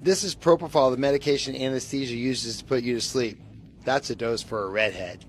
This is propofol, the medication anesthesia uses to put you to sleep. That's a dose for a redhead.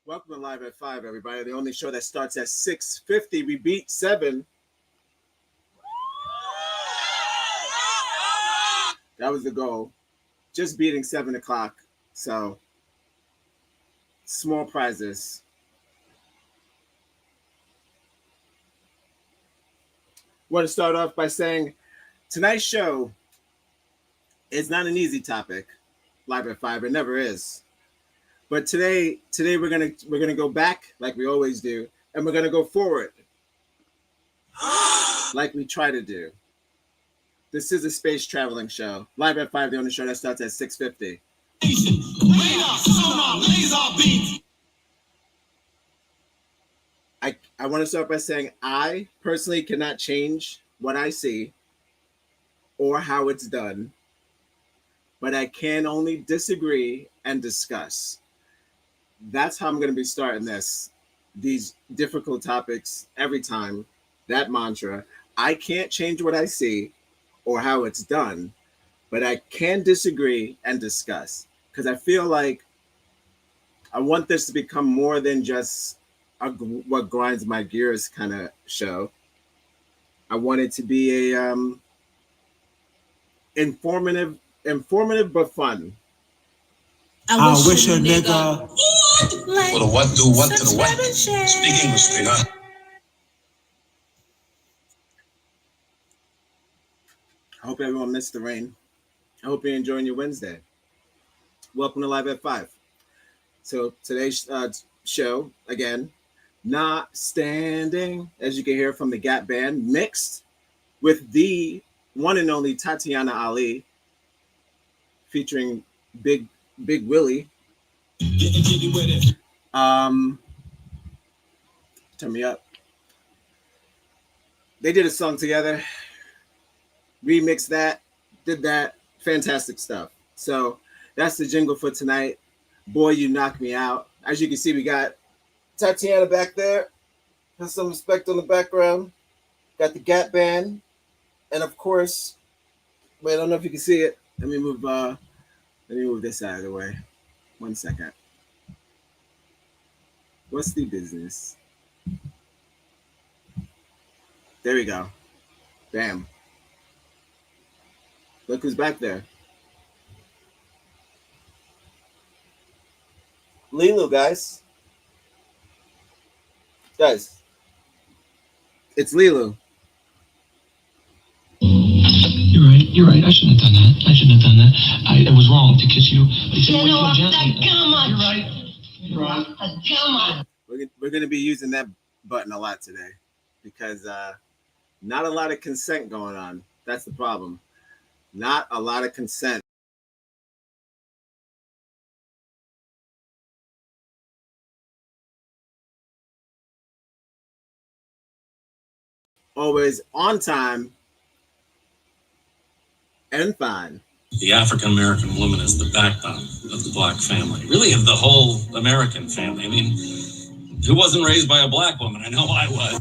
Welcome to Live at 5, everybody. The only show that starts at 6:50. We beat 7. That was the goal. Just beating 7 o'clock. So, small prizes. Want to start off by saying tonight's show is not an easy topic. Live at 5, it never is. But today we're gonna go back like we always do, and we're gonna go forward like we try to do. This is a space traveling show. Live at 5, the only show that starts at 6:50. I want to start by saying I personally cannot change what I see or how it's done, but I can only disagree and discuss. That's how I'm going to be starting these difficult topics every time. That mantra. I can't change what I see or how it's done, but I can disagree and discuss, because I feel like I want this to become more than just what grinds my gears kind of show. I want it to be a informative but fun. I wish a nigga for the what do what to the what. Speak English, nigga. I hope everyone missed the rain. I hope you're enjoying your Wednesday. Welcome to Live at 5. So today's show, again, Not Standing, as you can hear from the Gap Band, mixed with the one and only Tatiana Ali, featuring Big Willie. Turn me up. They did a song together, remixed that, did that, fantastic stuff. So that's the jingle for tonight. Boy, you knock me out. As you can see, we got Tatiana back there. Has some respect on the background. Got the Gap Band, and of course, wait, I don't know if you can see it. Let me move this out of the way. 1 second. What's the business? There we go. Bam. Look who's back there. Lilu, guys. Guys. It's Lilu. You're right. I shouldn't have done that. I was wrong to kiss you. You're right. Come on. We're going to be using that button a lot today because not a lot of consent going on. That's the problem. Not a lot of consent. Always on time and fine. The African American woman is the backbone of the Black family, really of the whole American family. I mean, who wasn't raised by a Black woman? I know I was.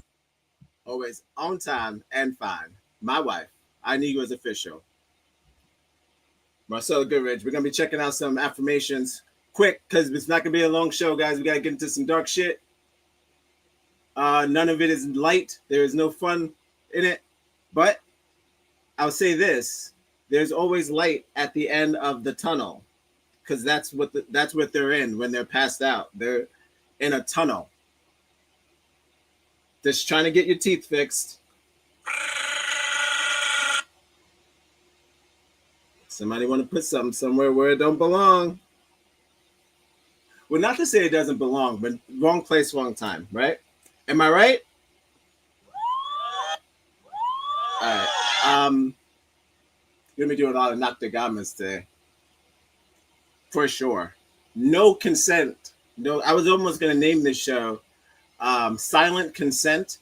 Always on time and fine. My wife, I knew you was official. Marcella Goodrich. We're going to be checking out some affirmations quick because it's not going to be a long show, guys. We got to get into some dark shit. None of it is light. There is no fun in it. But I'll say this. There's always light at the end of the tunnel because that's what they're in when they're passed out. They're in a tunnel. Just trying to get your teeth fixed. Somebody want to put something somewhere where it don't belong. Well, not to say it doesn't belong, but wrong place, wrong time, right? Am I right? All right. Gonna be doing a lot of Noctagamas today. For sure. No consent. No, I was almost gonna name this show Silent Consent.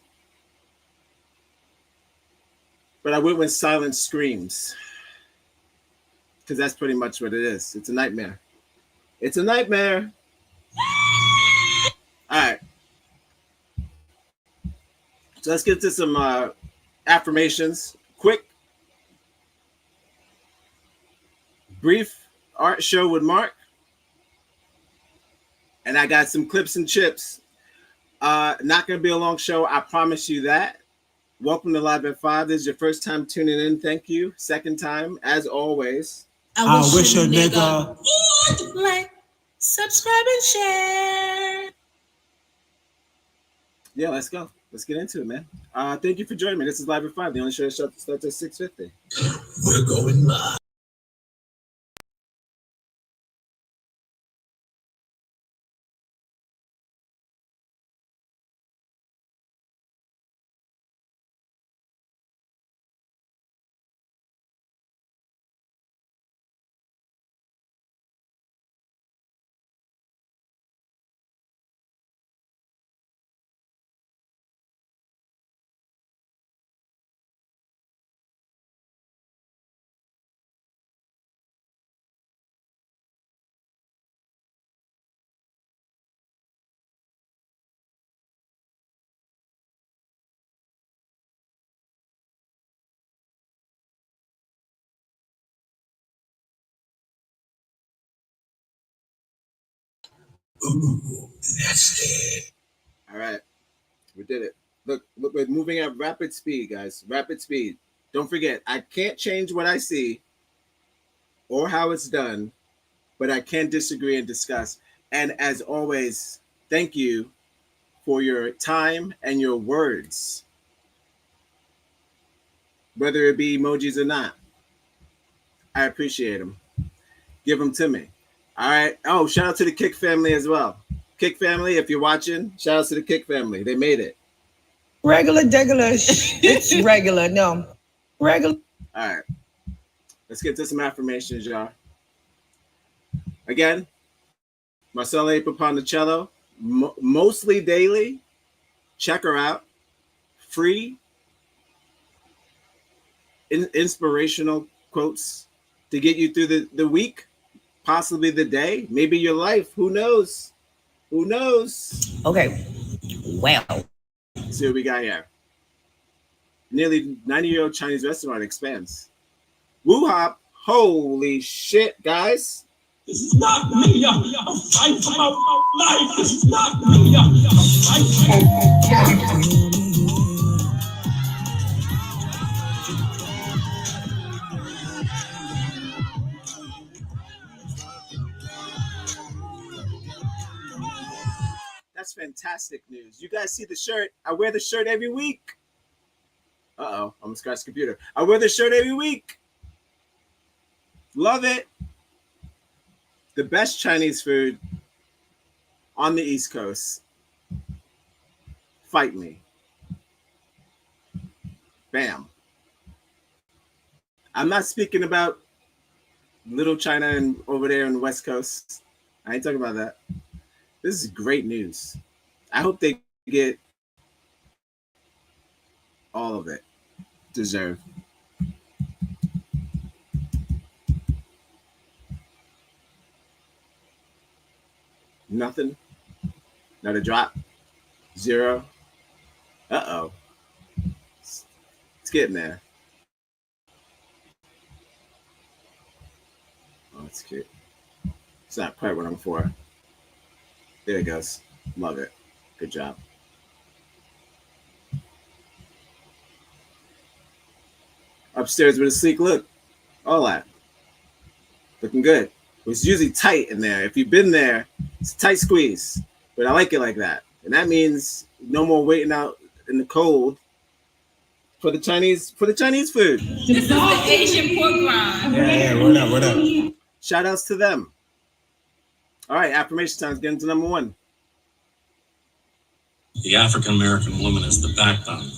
But I went with Silent Screams. Because that's pretty much what it is. It's a nightmare. It's a nightmare. All right. So let's get to some affirmations. Quick, brief art show with Mark. And I got some clips and chips. Not going to be a long show. I promise you that. Welcome to Live at 5. This is your first time tuning in. Thank you. Second time, as always. I wish a nigga would like, subscribe, and share. Yeah, let's go. Let's get into it, man. Thank you for joining me. This is Live at 5, the only show that starts at 6:50. We're going live. Ooh, that's it. All right. We did it. Look, we're moving at rapid speed, guys. Rapid speed. Don't forget, I can't change what I see or how it's done, but I can disagree and discuss. And as always, thank you for your time and your words, whether it be emojis or not. I appreciate them. Give them to me. All right. Oh, shout out to the Kick family as well. Kick family, if you're watching, shout out to the Kick family. They made it. Regular. It's regular. No. Regular. All right. Let's get to some affirmations, y'all. Again, Marcella Paponcello, mostly daily. Check her out. Free inspirational quotes to get you through the week, possibly the day, maybe your life. Who knows? Who knows? Okay. Well. See what we got here. Nearly 90-year-old Chinese restaurant expands. Woo hop. Holy shit, guys. This is not me. I'm fighting for my life. This is not me. I'm fighting. That's fantastic news. You guys see the shirt? I wear the shirt every week. Uh-oh, I'm gonna scratch the computer. I wear the shirt every week. Love it. The best Chinese food on the East Coast. Fight me. Bam. I'm not speaking about Little China and over there on the West Coast. I ain't talking about that. This is great news. I hope they get all of it deserved. Nothing. Not a drop. Zero. Uh-oh. It's getting there. Oh, it's cute. It's not quite what I'm for. There it goes. Love it. Good job. Upstairs with a sleek look. All that. Looking good. It's usually tight in there. If you've been there, it's a tight squeeze. But I like it like that. And that means no more waiting out in the cold for the Chinese food. This is the Asian pork rind. Yeah, what up? Shout outs to them. All right, affirmation time is getting to number one. The African American woman is the backbone.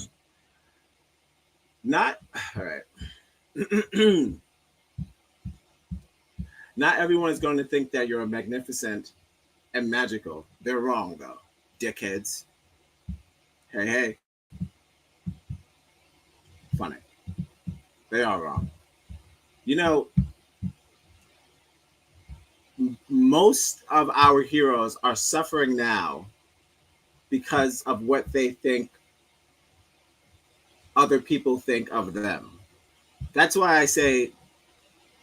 All right. Not everyone is going to think that you're magnificent and magical. They're wrong, though, dickheads. Hey. Funny. They are wrong. You know, most of our heroes are suffering now because of what they think other people think of them. That's why I say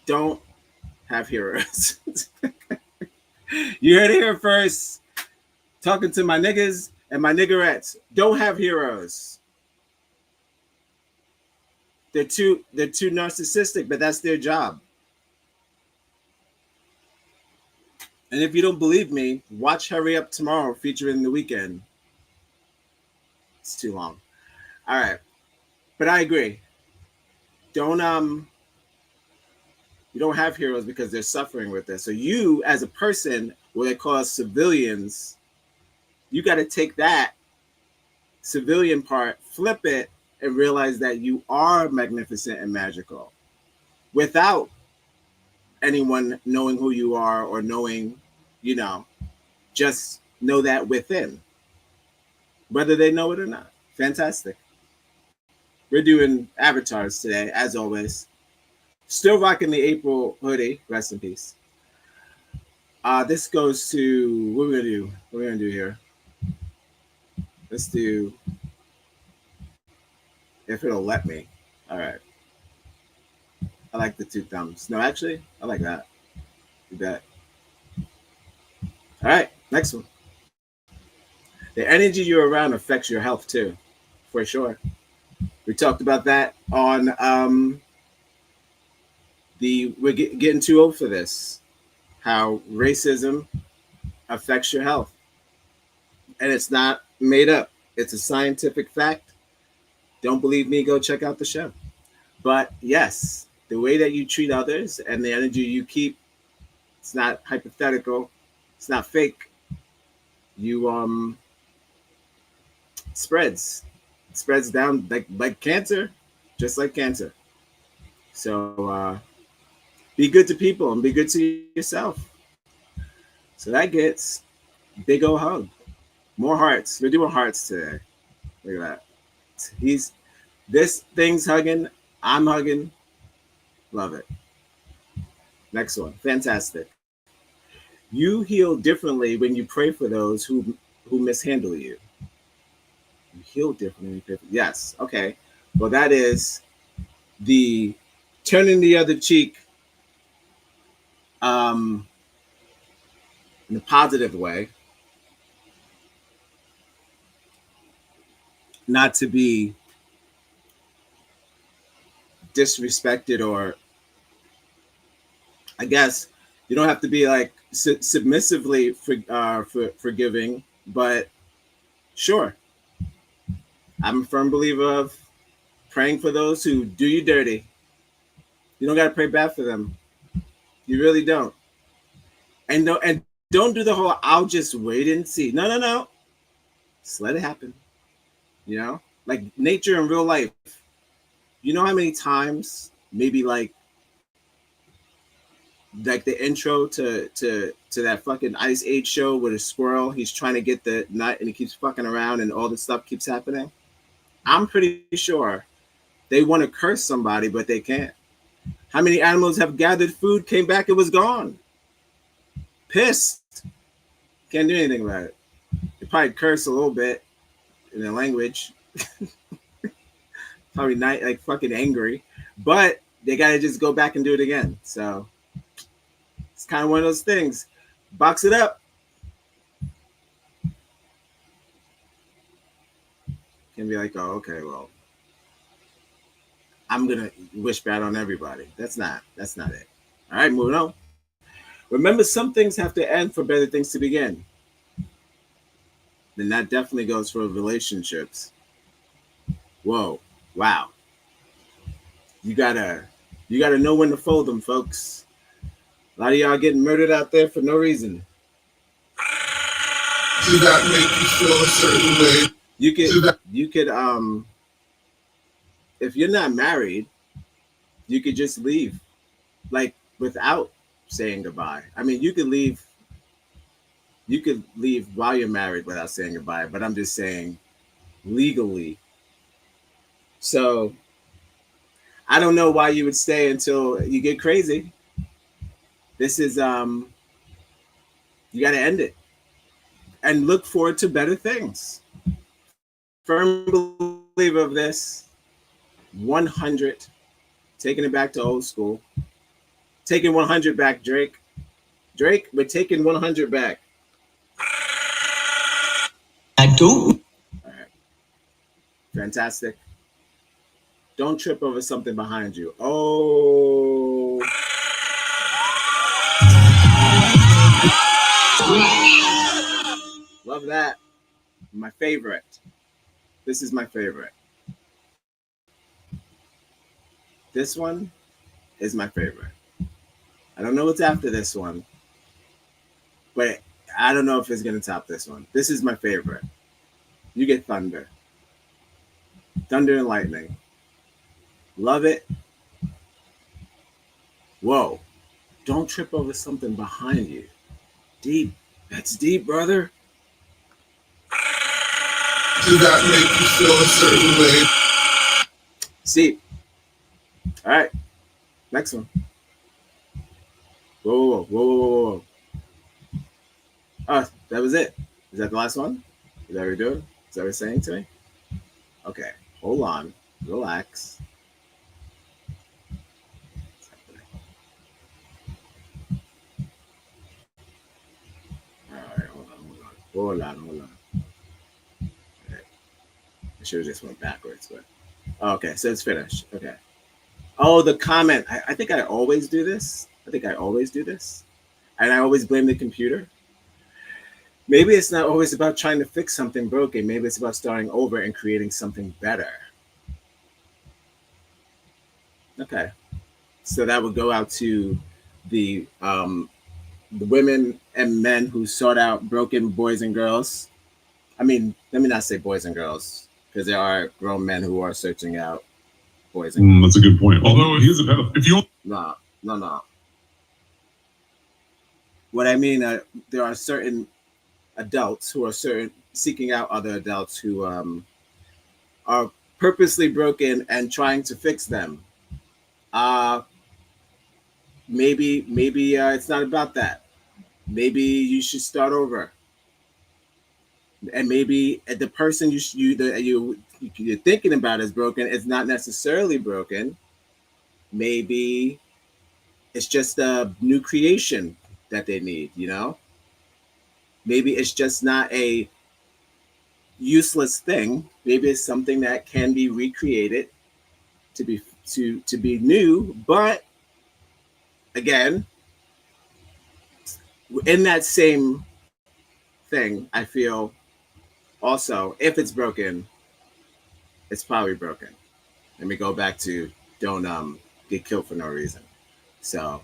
don't have heroes. You heard it here first. Talking to my niggas and my niggerettes. Don't have heroes. They're too narcissistic, but that's their job. And if you don't believe me, watch Hurry Up Tomorrow featuring The Weeknd. It's too long. All right. But I agree. You don't have heroes because they're suffering with this. So you, as a person, what they call civilians, you got to take that civilian part, flip it, and realize that you are magnificent and magical without anyone knowing who you are or knowing, just know that within, whether they know it or not. Fantastic. We're doing avatars today, as always. Still rocking the April hoodie. Rest in peace. This goes to, what we're gonna do here. Let's do, if it'll let me. All right. I like the two thumbs. No, actually, I like that. Do that. All right, next one. The energy you're around affects your health too, for sure. We talked about that on we're getting too old for this. How racism affects your health, and it's not made up. It's a scientific fact. Don't believe me? Go check out the show. But yes, the way that you treat others and the energy you keep, it's not hypothetical. It's not fake. You spreads down like cancer, just like cancer. So be good to people and be good to yourself. So that gets big old hug. More hearts. We're doing hearts today. Look at that. This thing's hugging. I'm hugging. Love it. Next one. Fantastic. You heal differently when you pray for those who mishandle you. You heal differently when you pray for. Yes. Okay. Well, that is the turning the other cheek in a positive way. Not to be disrespected, or I guess you don't have to be like submissively forgiving, but sure. I'm a firm believer of praying for those who do you dirty. You don't got to pray bad for them. You really don't. And don't do the whole I'll just wait and see. No. Just let it happen. You know, like nature in real life. You know how many times, maybe like the intro to that fucking Ice Age show with a squirrel, he's trying to get the nut and he keeps fucking around and all this stuff keeps happening. I'm pretty sure they want to curse somebody, but they can't. How many animals have gathered food, came back, it was gone? Pissed. Can't do anything about it. They probably curse a little bit in their language. Probably not like fucking angry, but they got to just go back and do it again. So it's kind of one of those things. Box it up. Can be like, oh, okay, well, I'm gonna wish bad on everybody. That's not it. All right, moving on. Remember, some things have to end for better things to begin. Then that definitely goes for relationships. Whoa, wow. You gotta know when to fold them, folks. A lot of y'all getting murdered out there for no reason. Did that make you feel a certain way? You could if you're not married, you could just leave, like without saying goodbye. I mean, you could leave while you're married without saying goodbye, but I'm just saying legally. So I don't know why you would stay until you get crazy. This is you got to end it and look forward to better things. Firm believer of this. 100. Taking it back to old school. Taking 100 back, Drake. Drake, we're taking 100 back. I don't. All right. Fantastic. Don't trip over something behind you. Oh. Love that. My favorite. This is my favorite. This one is my favorite. I don't know what's after this one, but I don't know if it's going to top this one. This is my favorite. You get thunder. Thunder and lightning. Love it. Whoa. Don't trip over something behind you. Deep. That's deep, brother. Did that make you feel a certain way? See. All right. Next one. Whoa. Oh, that was it. Is that the last one? Is that what we're doing? Is that what you're saying to me? Okay. Hold on. Relax. All right. Hold on. Okay. I should have just went backwards, but okay. So it's finished. Okay. Oh, the comment. I think I always do this. And I always blame the computer. Maybe it's not always about trying to fix something broken. Maybe it's about starting over and creating something better. Okay. So that would go out to the women and men who sought out broken boys and girls. I mean, let me not say boys and girls, because there are grown men who are searching out boys and girls. That's a good point. Although he is a pedophile. If you No. What I mean, there are certain adults who are seeking out other adults who are purposely broken and trying to fix them. Uh, maybe it's not about that. Maybe you should start over, and maybe the person you're thinking about is broken is not necessarily broken. Maybe it's just a new creation that they need. Maybe it's just not a useless thing. Maybe it's something that can be recreated to be new. But again, in that same thing, I feel also if it's broken, it's probably broken. Let me go back to don't get killed for no reason. So,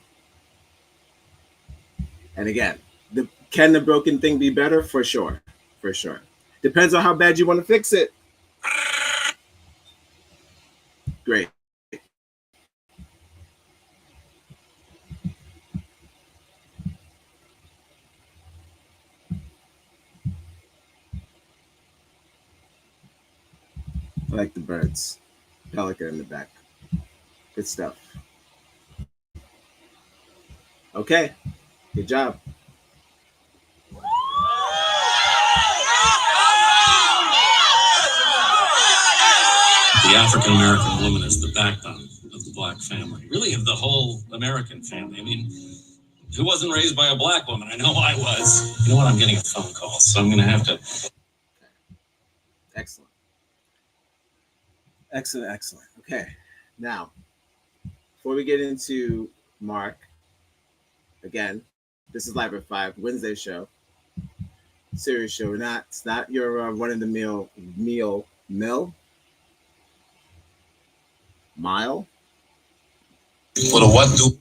and again, can the broken thing be better? For sure, for sure. Depends on how bad you want to fix it. Great. I like the birds. Pelican in the back. Good stuff. Okay. Good job. The African American woman is the backbone of the black family, really of the whole American family. I mean, who wasn't raised by a black woman? I know I was. You know what? I'm getting a phone call, so I'm going to have to. Excellent. Excellent, excellent. Okay. Now, before we get into Mark, again, this is Live at 5, Wednesday show. Serious show. It's not your run-of-the-mill mile. For the what do?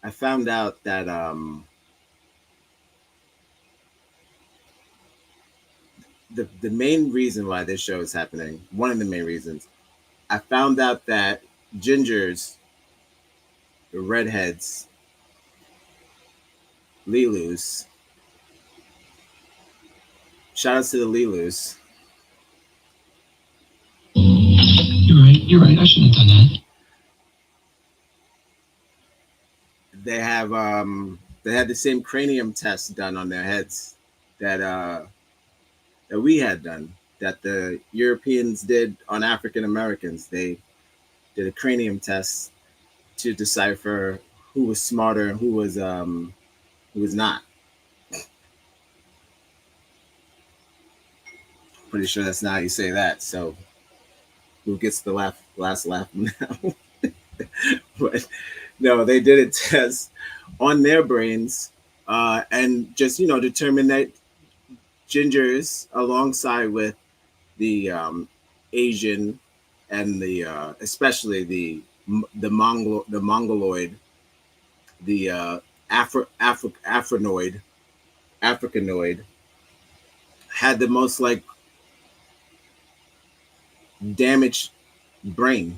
I found out that the main reason why this show is happening, one of the main reasons, I found out that gingers, the redheads, Lilus, shout outs to the Lilus. You're right. I shouldn't have done that. They had the same cranium test done on their heads that we had done, that the Europeans did on African Americans. They did a cranium test to decipher who was smarter and who was not. Pretty sure that's not how you say that. So who gets the last laugh now? But no, they did a test on their brains and just determined that gingers, alongside with the Asian and the especially the Mongoloid, the Africanoid, had the most like damaged brain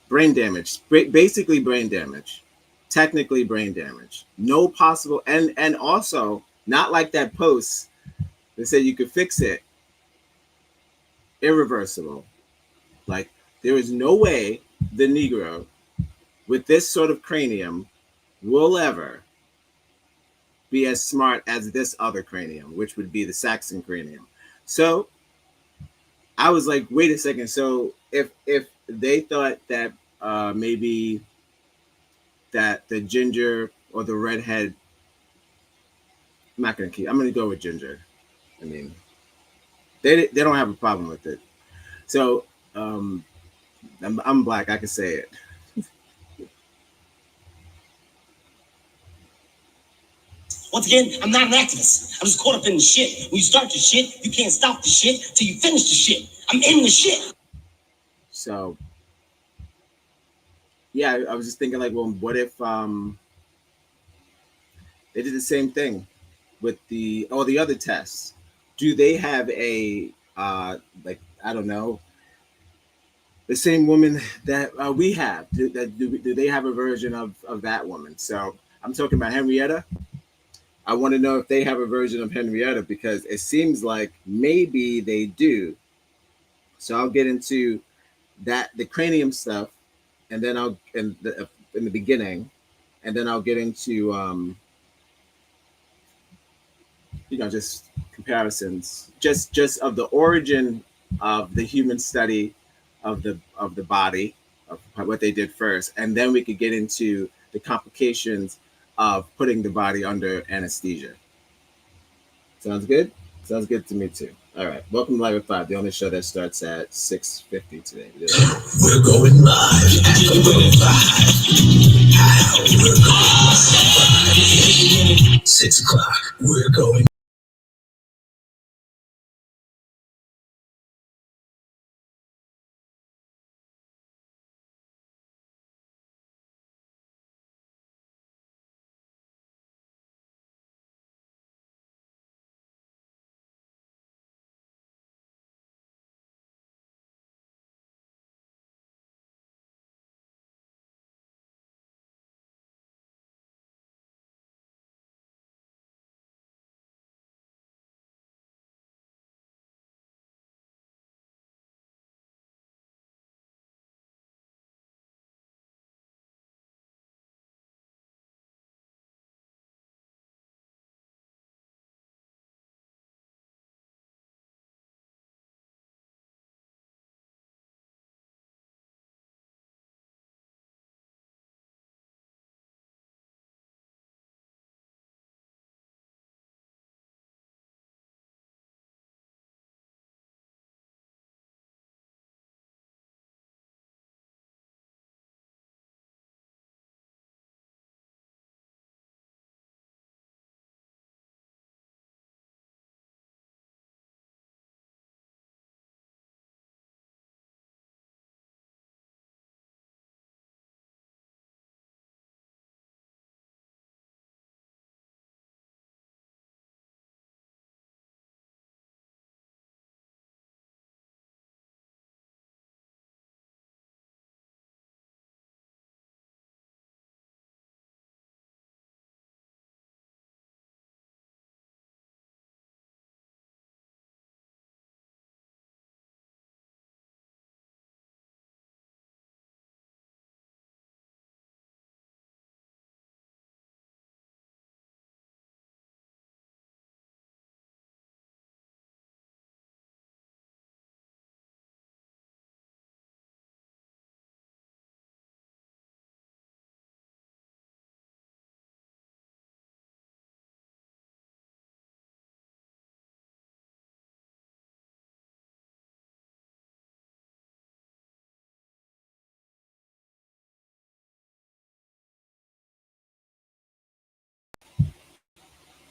damage, basically brain damage, technically brain damage. No possible, and also not like that post that said you could fix it. Irreversible. Like there is no way the Negro with this sort of cranium will ever be as smart as this other cranium, which would be the Saxon cranium. So I was like, wait a second. So if they thought that maybe that the ginger or the redhead, I'm going to go with ginger. I mean, they don't have a problem with it. So I'm black. I can say it. Once again, I'm not an activist. I'm just caught up in the shit. When you start the shit, you can't stop the shit till you finish the shit. I'm in the shit. So, yeah, I was just thinking like, well, what if they did the same thing with all the other tests? Do they have a like, I don't know, the same woman that we have. Do they have a version of that woman? So I'm talking about Henrietta. I want to know if they have a version of Henrietta, because it seems like maybe they do. So I'll get into that, the cranium stuff, and then I'll in the beginning, and then I'll get into just comparisons, just of the origin of the human study of the body, of what they did first, and then we could get into the complications of putting the body under anesthesia. Sounds good? Sounds good to me too. All right. Welcome to Live at 5, the only show that starts at 6:50 today. We're going live. We're going live. We're going live. 6 o'clock. We're going.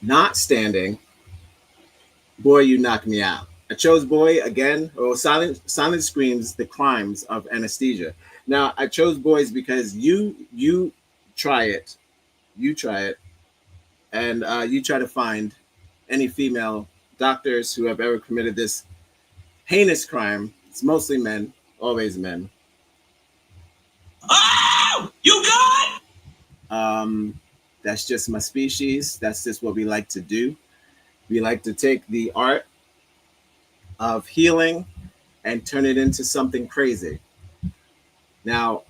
Not standing. Boy, you knocked me out. I chose Boy again. Silent screams the crimes of anesthesia. Now I chose Boys because you try it, and you try to find any female doctors who have ever committed this heinous crime. It's mostly men, always men. Oh, you good? That's just my species. That's just what we like to do. We like to take the art of healing and turn it into something crazy. Now,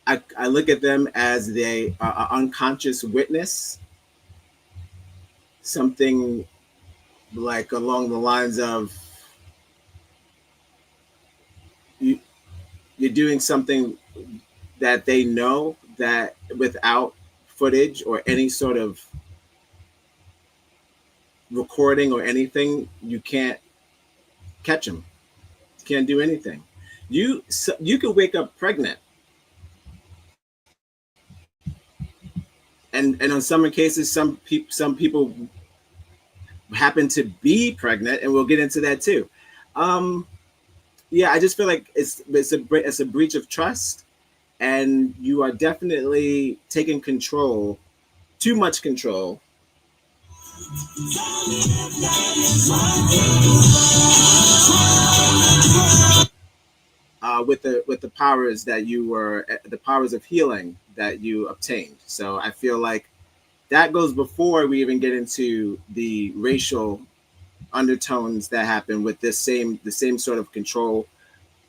I look at them as they are unconscious witness, something like along the lines of you're doing something that they know that without footage or any sort of recording or anything, you can't catch them. You can't do anything. You could wake up pregnant, and in some cases, some people happen to be pregnant, and we'll get into that too. Yeah, I just feel like it's a breach of trust, and you are definitely taking control, too much control. with the powers that you were, the powers of healing that you obtained. So I feel like that goes before we even get into the racial undertones that happen with the same sort of control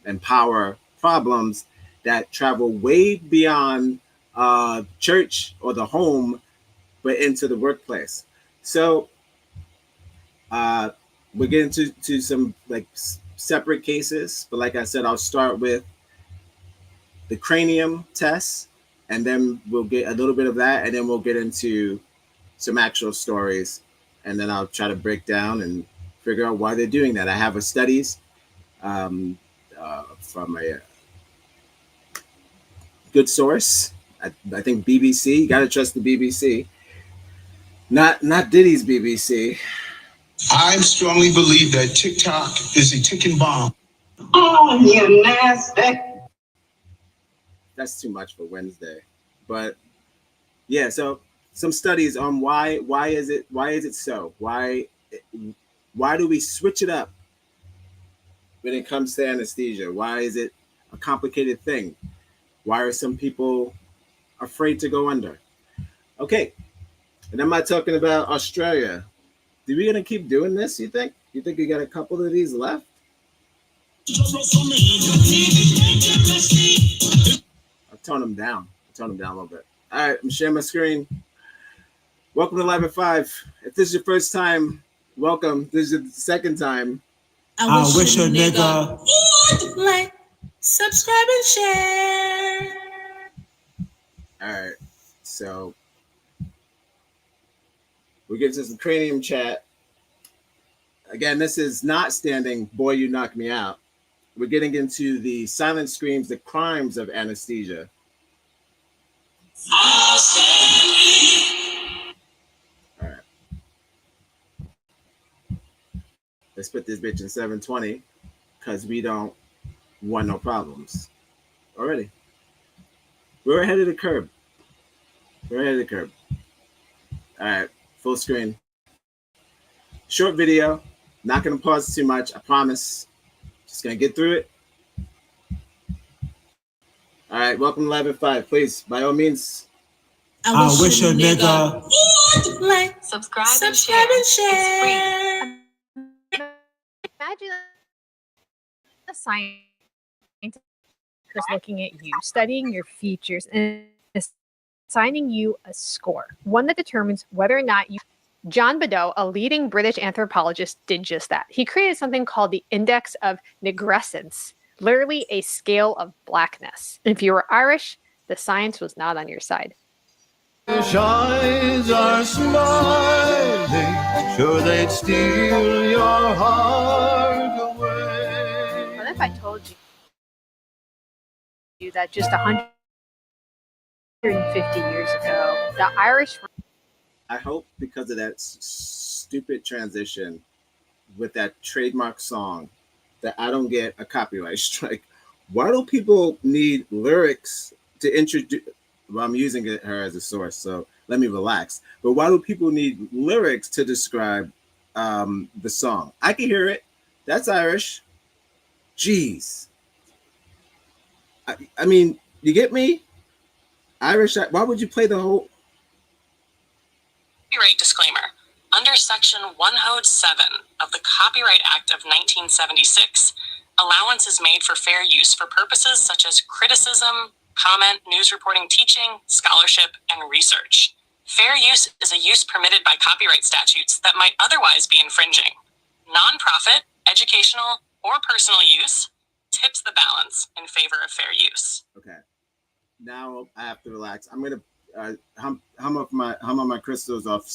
and power problems that travel way beyond church or the home, but into the workplace. So we're getting to some like separate cases, but like I said, I'll start with the cranium test, and then we'll get a little bit of that, and then we'll get into some actual stories, and then I'll try to break down and figure out why they're doing that. I have a studies from a good source. I think BBC. You gotta trust the BBC, not Diddy's BBC. I strongly believe that TikTok is a ticking bomb. Oh, you nasty. That's too much for Wednesday, but yeah. So some studies on why is it so? Why do we switch it up when it comes to anesthesia? Why is it a complicated thing? Why are some people afraid to go under? Okay, and I'm not talking about Australia. Are we gonna keep doing this? You think? You think we got a couple of these left? I'll tone them down. A little bit. All right, I'm sharing my screen. Welcome to Live at 5. If this is your first time, welcome. This is your second time. I wish a nigga would like, subscribe, and share. All right, so we'll get to some cranium chat. Again, this is not standing, boy, you knocked me out. We're getting into the silent screams, the crimes of anesthesia. All right. Let's put this bitch in 720 because we don't want no problems. Already. We're ahead of the curb. All right. Full screen. Short video. Not going to pause too much. I promise. Just going to get through it. All right. Welcome to Live at 5. Please, by all means. I wish a nigga would like, subscribe and share. Imagine a scientist looking at you, studying your features, and assigning you a score, one that determines whether or not you. John Badeau, a leading British anthropologist, did just that. He created something called the Index of Negrescence, literally a scale of blackness. If you were Irish, the science was not on your side. Eyes are smiling, sure they'd steal your heart away. What if I told you that just 150 years ago, the Irish... I hope because of that stupid transition with that trademark song that I don't get a copyright strike. Why do people need lyrics to introduce? Well, I'm using her as a source, so let me relax. But why do people need lyrics to describe the song? I can hear it. That's Irish. Jeez. I mean, you get me? Irish. Why would you play the whole? Copyright disclaimer. Under Section 107 of the Copyright Act of 1976, allowance is made for fair use for purposes such as criticism, comment, news reporting, teaching, scholarship, and research. Fair use is a use permitted by copyright statutes that might otherwise be infringing. Nonprofit, educational, or personal use tips the balance in favor of fair use. Okay. Now I have to relax. I'm gonna hum up my crystals off.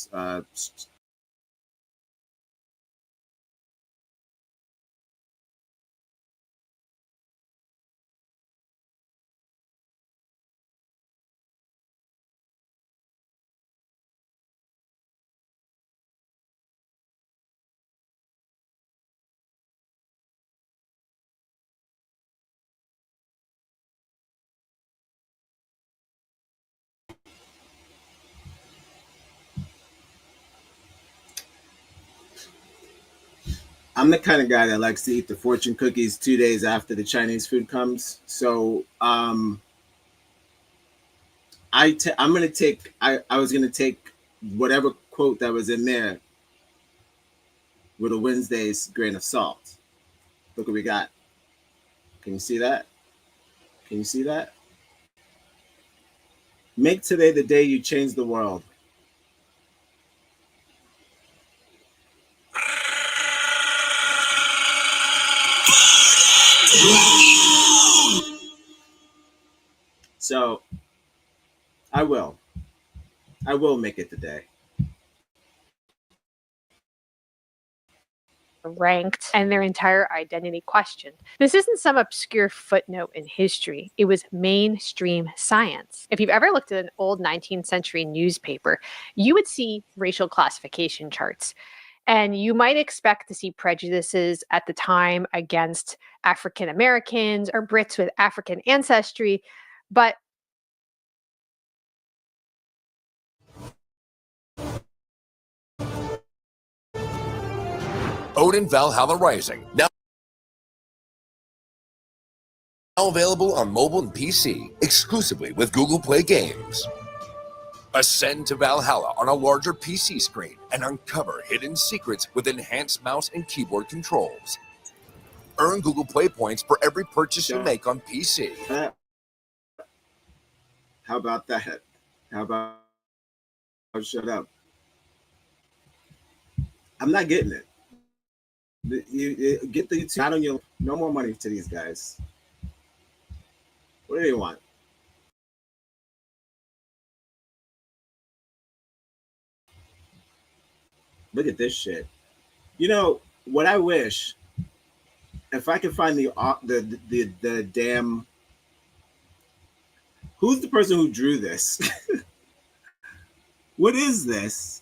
I'm the kind of guy that likes to eat the fortune cookies 2 days after the Chinese food comes. So I was gonna take whatever quote that was in there with a Wednesday's grain of salt. Look what we got. Can you see that? Can you see that? Make today the day you change the world. So I will make it today. Ranked and their entire identity questioned. This isn't some obscure footnote in history. It was mainstream science. If you've ever looked at an old 19th century newspaper, you would see racial classification charts. And you might expect to see prejudices at the time against African Americans or Brits with African ancestry, but Odin Valhalla Rising, now available on mobile and PC, exclusively with Google Play Games. Ascend to Valhalla on a larger PC screen and uncover hidden secrets with enhanced mouse and keyboard controls. Earn Google Play points for every purchase you make on PC. How about that? How about shut up? I'm not getting it. You get the not on your no more money to these guys. What do they want? Look at this shit. You know what I wish, if I could find the damn, who's the person who drew this? What is this?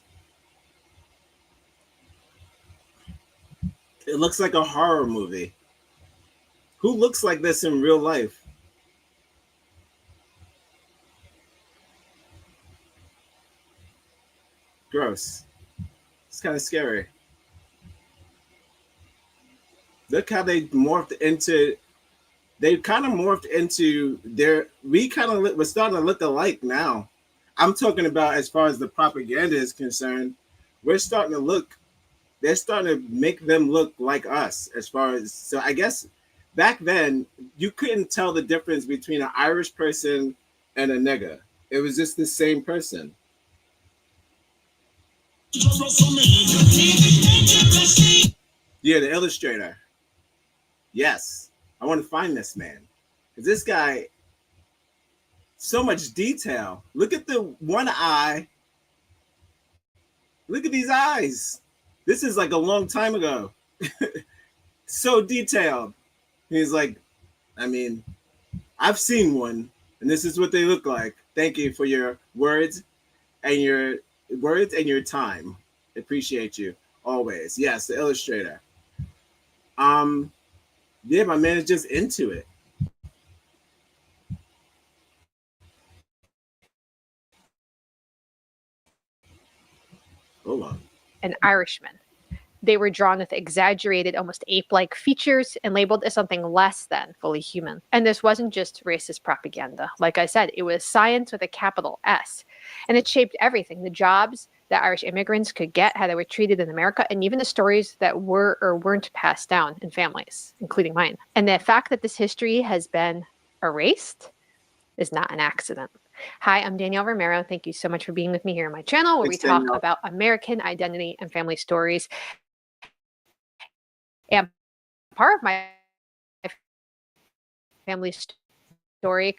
It looks like a horror movie. Who looks like this in real life? Gross. It's kind of scary. Look how they morphed into. They kind of morphed into their. We're starting to look alike now. I'm talking about as far as the propaganda is concerned. We're starting to look. They're starting to make them look like us as far as. So I guess back then you couldn't tell the difference between an Irish person and a nigger. It was just the same person. Yeah, the illustrator. Yes, I want to find this man because this guy, so much detail. Look at the one eye. Look at these eyes. This is like a long time ago. So detailed. He's like, I mean, I've seen one, and this is what they look like. Thank you for your words and your time. Appreciate you always. Yes, the illustrator. Yeah, my man is just into it. Hold on. An Irishman. They were drawn with exaggerated, almost ape-like features and labeled as something less than fully human. And this wasn't just racist propaganda. Like I said, it was science with a capital S. And it shaped everything. The jobs that Irish immigrants could get, how they were treated in America, and even the stories that were or weren't passed down in families, including mine. And the fact that this history has been erased is not an accident. Hi, I'm Danielle Romero. Thank you so much for being with me here on my channel where we talk about American identity and family stories. And part of my family story,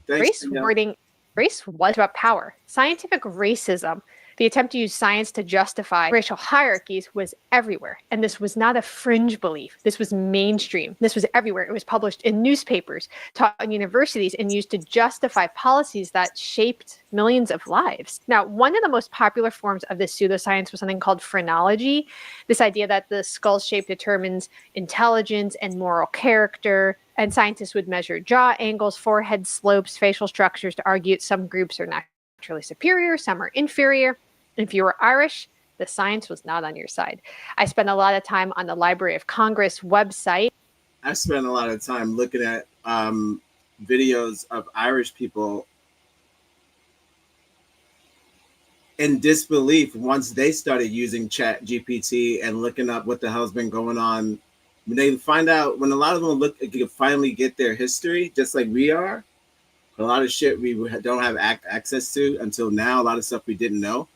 race was about power. Scientific racism, the attempt to use science to justify racial hierarchies, was everywhere. And this was not a fringe belief. This was mainstream. This was everywhere. It was published in newspapers, taught in universities, and used to justify policies that shaped millions of lives. Now, one of the most popular forms of this pseudoscience was something called phrenology, this idea that the skull shape determines intelligence and moral character. And scientists would measure jaw angles, forehead slopes, facial structures to argue that some groups are naturally superior, some are inferior. If you were Irish, the science was not on your side. I spent a lot of time on the Library of Congress website. I spent a lot of time looking at videos of Irish people in disbelief once they started using Chat GPT and looking up what the hell's been going on. When they find out, when a lot of them can finally get their history, just like we are, a lot of shit we don't have access to until now. A lot of stuff we didn't know,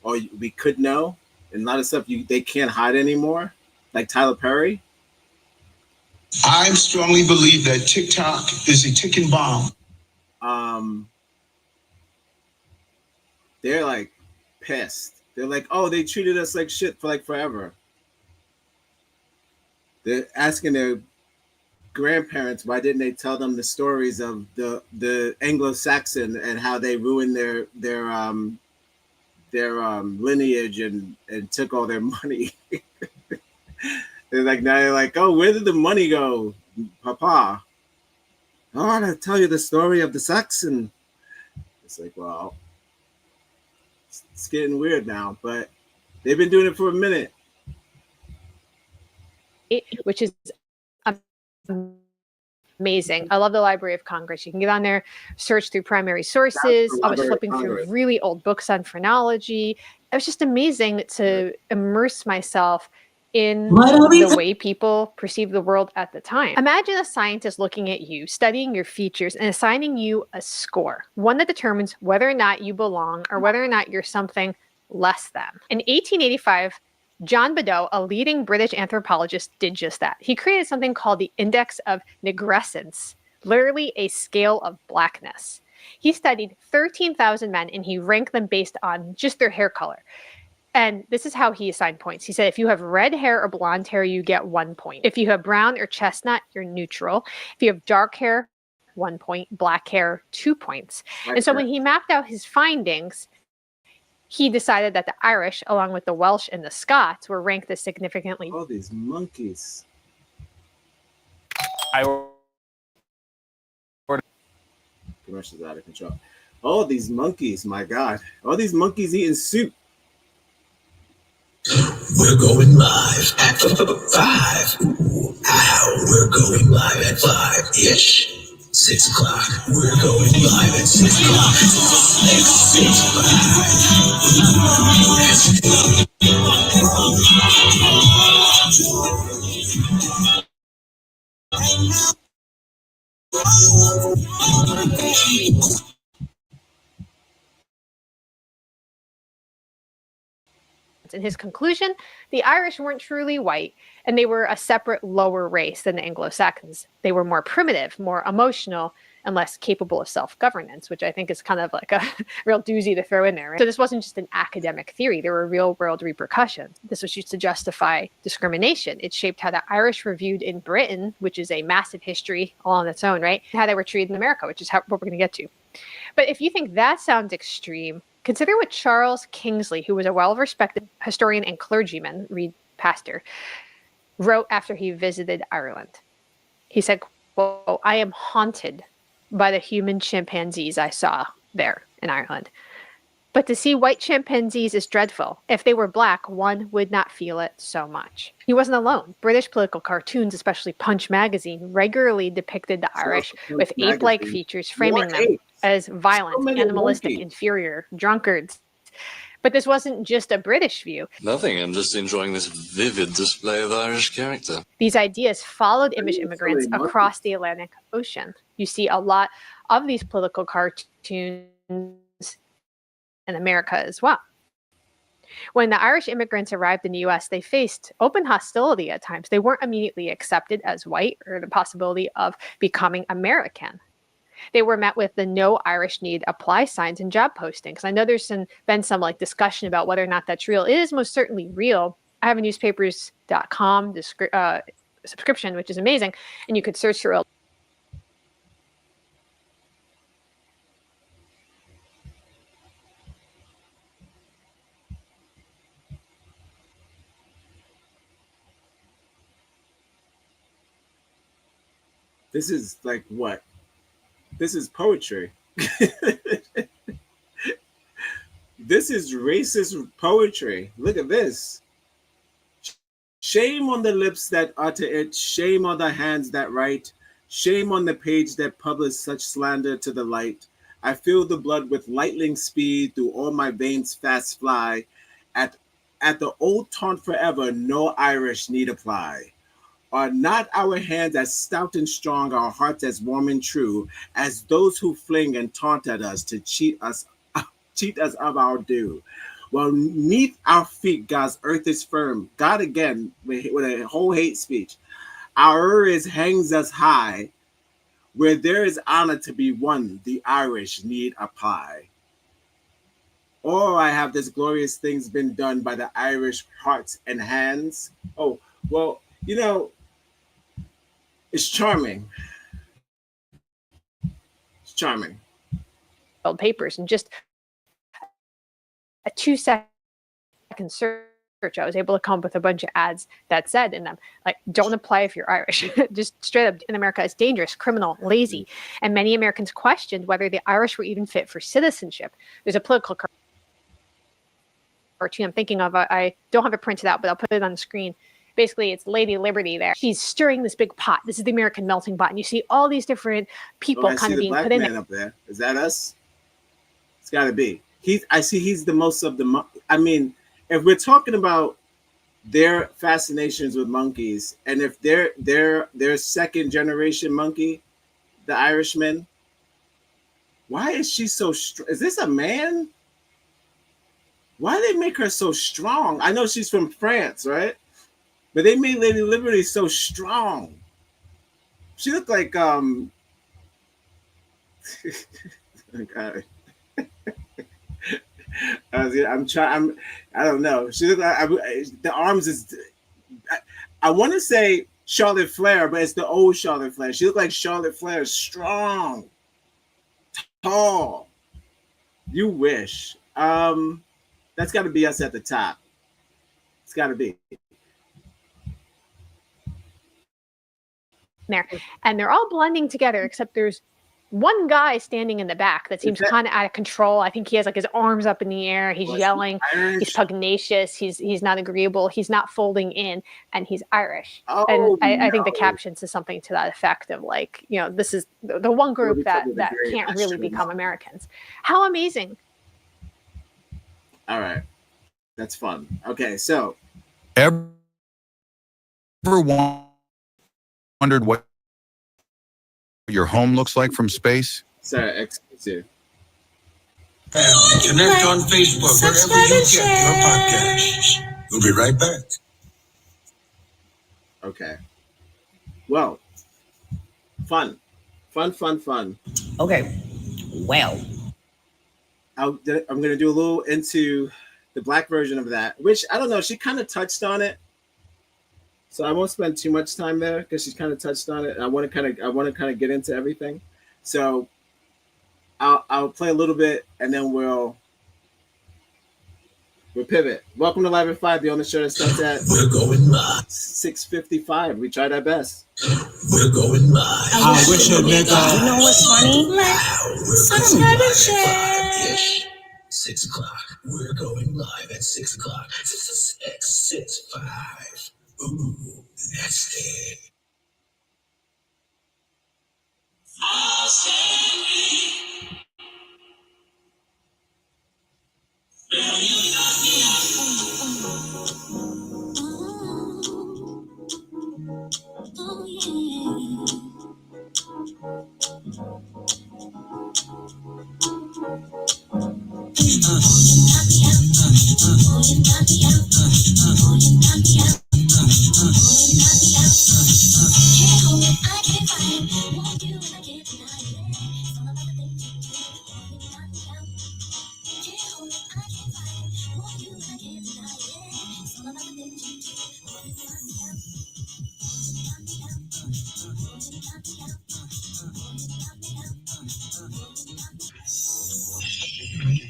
or we could know, and a lot of stuff they can't hide anymore, like Tyler Perry. I strongly believe that TikTok is a ticking bomb. They're like pissed. They're like, oh, they treated us like shit for like forever. They're asking their grandparents why didn't they tell them the stories of the Anglo-Saxon and how they ruined their lineage and took all their money. They're like, now they're like, oh, where did the money go, Papa? Oh, I gotta tell you the story of the Saxon. It's like, well, it's getting weird now, but they've been doing it for a minute. Which is amazing. I love the Library of Congress. You can get on there, search through primary sources. I was flipping through really old books on phrenology. It was just amazing to immerse myself in the way people perceive the world at the time. Imagine a scientist looking at you, studying your features, and assigning you a score, one that determines whether or not you belong or whether or not you're something less than. In 1885, John Beddoe, a leading British anthropologist, did just that. He created something called the Index of Negrescence, literally a scale of blackness. He studied 13,000 men and he ranked them based on just their hair color. And this is how he assigned points. He said, if you have red hair or blonde hair, you get 1 point. If you have brown or chestnut, you're neutral. If you have dark hair, 1 point. Black hair, 2 points. And so when he mapped out his findings, he decided that the Irish, along with the Welsh and the Scots, were ranked as significantly. Oh, these monkeys. Commercials out of control. Oh, these monkeys, my God. All these monkeys eating soup. We're going live at 5. We're going live at 5-ish. 6 o'clock. We're going live at 6 o'clock. 6 In his conclusion, the Irish weren't truly white, and they were a separate lower race than the Anglo-Saxons. They were more primitive, more emotional, and less capable of self-governance, which I think is kind of like a real doozy to throw in there. Right? So this wasn't just an academic theory. There were real-world repercussions. This was used to justify discrimination. It shaped how the Irish were viewed in Britain, which is a massive history all on its own, right? How they were treated in America, which is what we're going to get to. But if you think that sounds extreme, consider what Charles Kingsley, who was a well-respected historian and clergyman, read pastor, wrote after he visited Ireland. He said, quote, I am haunted by the human chimpanzees I saw there in Ireland. But to see white chimpanzees is dreadful. If they were black, one would not feel it so much. He wasn't alone. British political cartoons, especially Punch magazine, regularly depicted the Irish with ape-like features, framing them as violent, animalistic, inferior, drunkards. But this wasn't just a British view. Nothing, I'm just enjoying this vivid display of Irish character. These ideas followed immigrants across the Atlantic Ocean. You see a lot of these political cartoons in America as well. When the Irish immigrants arrived in the US, they faced open hostility at times. They weren't immediately accepted as white or the possibility of becoming American. They were met with the no Irish need apply signs and job postings. I know there's been some like discussion about whether or not that's real. It is most certainly real. I have a newspapers.com subscription, which is amazing. And you could search through This is like what? This is poetry. This is racist poetry. Look at this. Shame on the lips that utter it. Shame on the hands that write. Shame on the page that publish such slander to the light. I feel the blood with lightning speed through all my veins fast fly. At the old taunt forever, no Irish need apply. Are not our hands as stout and strong, our hearts as warm and true, as those who fling and taunt at us to cheat us of our due? Well, neath our feet, God's earth is firm. God again, with a whole hate speech. Our earth hangs us high. Where there is honor to be won, the Irish need apply. Oh, I have this glorious thing's been done by the Irish hearts and hands. Oh, well, you know, it's charming. It's charming. Papers and just a 2-second search, I was able to come up with a bunch of ads that said in them, like, don't apply if you're Irish. Just straight up, in America, is dangerous, criminal, lazy. And many Americans questioned whether the Irish were even fit for citizenship. There's a political cartoon I'm thinking of. I don't have it printed out, but I'll put it on the screen. Basically, it's Lady Liberty there. She's stirring this big pot. This is the American melting pot. And you see all these different people kind of being put in there. Up there. Is that us? It's got to be. I see he's the most of the... I mean, if we're talking about their fascinations with monkeys, and if they're second generation monkey, the Irishman, why is she so strong? Is this a man? Why they make her so strong? I know she's from France, right? But they made Lady Liberty so strong. She looked like oh God. I don't know. She looked like the arms is. I want to say Charlotte Flair, but it's the old Charlotte Flair. She looked like Charlotte Flair, strong, tall. You wish. That's got to be us at the top. It's got to be. There, and they're all blending together, except there's one guy standing in the back that seems kind of out of control. I think he has like his arms up in the air. He's yelling. He's pugnacious. He's not agreeable. He's not folding in, and he's Irish. And I think the caption says something to that effect of like, you know, this is the one group that can't really become Americans. How amazing! All right, that's fun. Okay, so ever wondered what your home looks like from space? Sorry, excuse you. Connect on Facebook wherever you get your podcasts. We'll be right back. Okay. Well, fun. Okay. Well, I'm going to do a little into the black version of that, which I don't know. She kind of touched on it. So I won't spend too much time there because she's kind of touched on it. I want to kind of get into everything. So I'll play a little bit and then we'll pivot. Welcome to Live at 5, the only show that starts at 6:55. We tried our best. We're going live. I wish a nigga. you know what's funny? Subscribe and share. 6 o'clock. We're going live at 6 o'clock. 6:5. Ooh, that's it.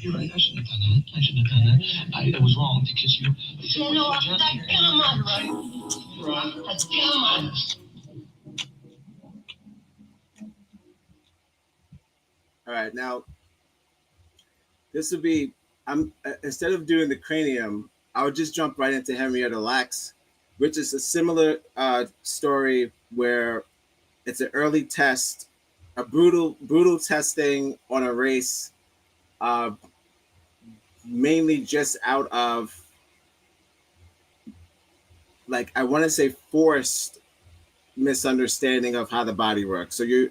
You're right. I shouldn't have done that. I was wrong to kiss you. You know what? Come on, right? Come on. All right, now this would be instead of doing the cranium, I would just jump right into Henrietta Lacks, which is a similar story where it's an early test, a brutal testing on a race, mainly just out of, like, I want to say forced misunderstanding of how the body works. So you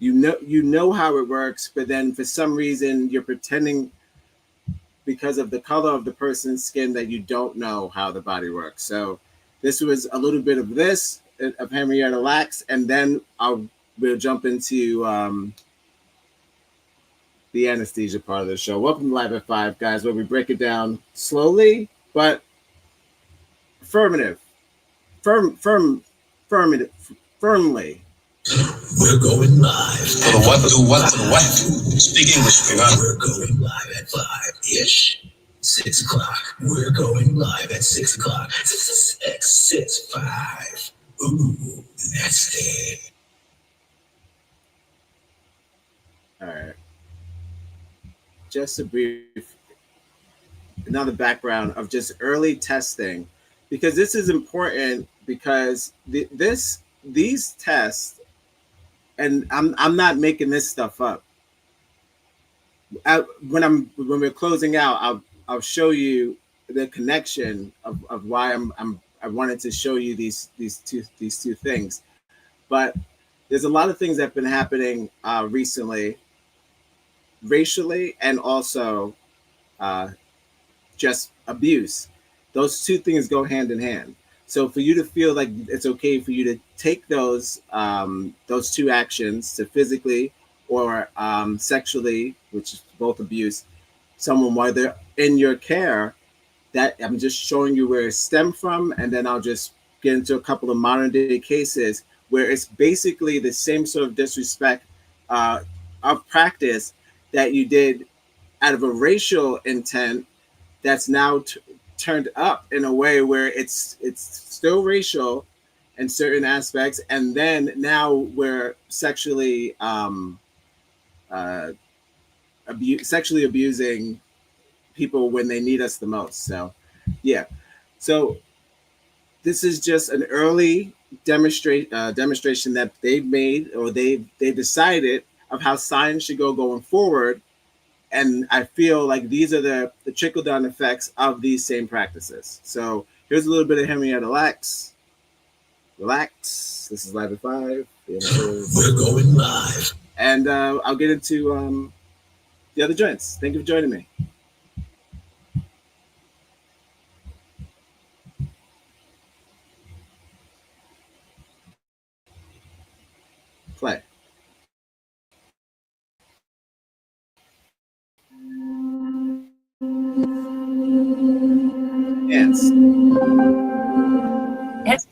know how it works, but then for some reason you're pretending because of the color of the person's skin that you don't know how the body works. So this was a little bit of this, of Henrietta Lacks, and then we'll jump into the anesthesia part of the show. Welcome to Live at 5, guys, where we break it down slowly, but firmly. We're going live. To the what? To what? To the what? Speak English, We're going live at 5-ish. 6 o'clock. We're going live at 6 o'clock. 6-5. Ooh, that's it. All right. Just a brief, another background of just early testing, because this is important, because these tests, and I'm not making this stuff up. When we're closing out, I'll show you the connection of why I wanted to show you these two things. But there's a lot of things that have been happening recently, racially, and also just abuse. Those two things go hand in hand. So for you to feel like it's okay for you to take those two actions, to physically or sexually, which is both abuse, someone while they're in your care, that I'm just showing you where it stemmed from, and then I'll just get into a couple of modern day cases where it's basically the same sort of disrespect of practice that you did out of a racial intent that's now turned up in a way where it's still racial in certain aspects, and then now we're sexually sexually abusing people when they need us the most. So yeah, so this is just an early demonstration that they've made, or they decided, of how science should go going forward. And I feel like these are the trickle-down effects of these same practices. So here's a little bit of Henrietta Lacks. Relax. This is Live at 5. We're going live. And I'll get into the other joints. Thank you for joining me. Play. Yes.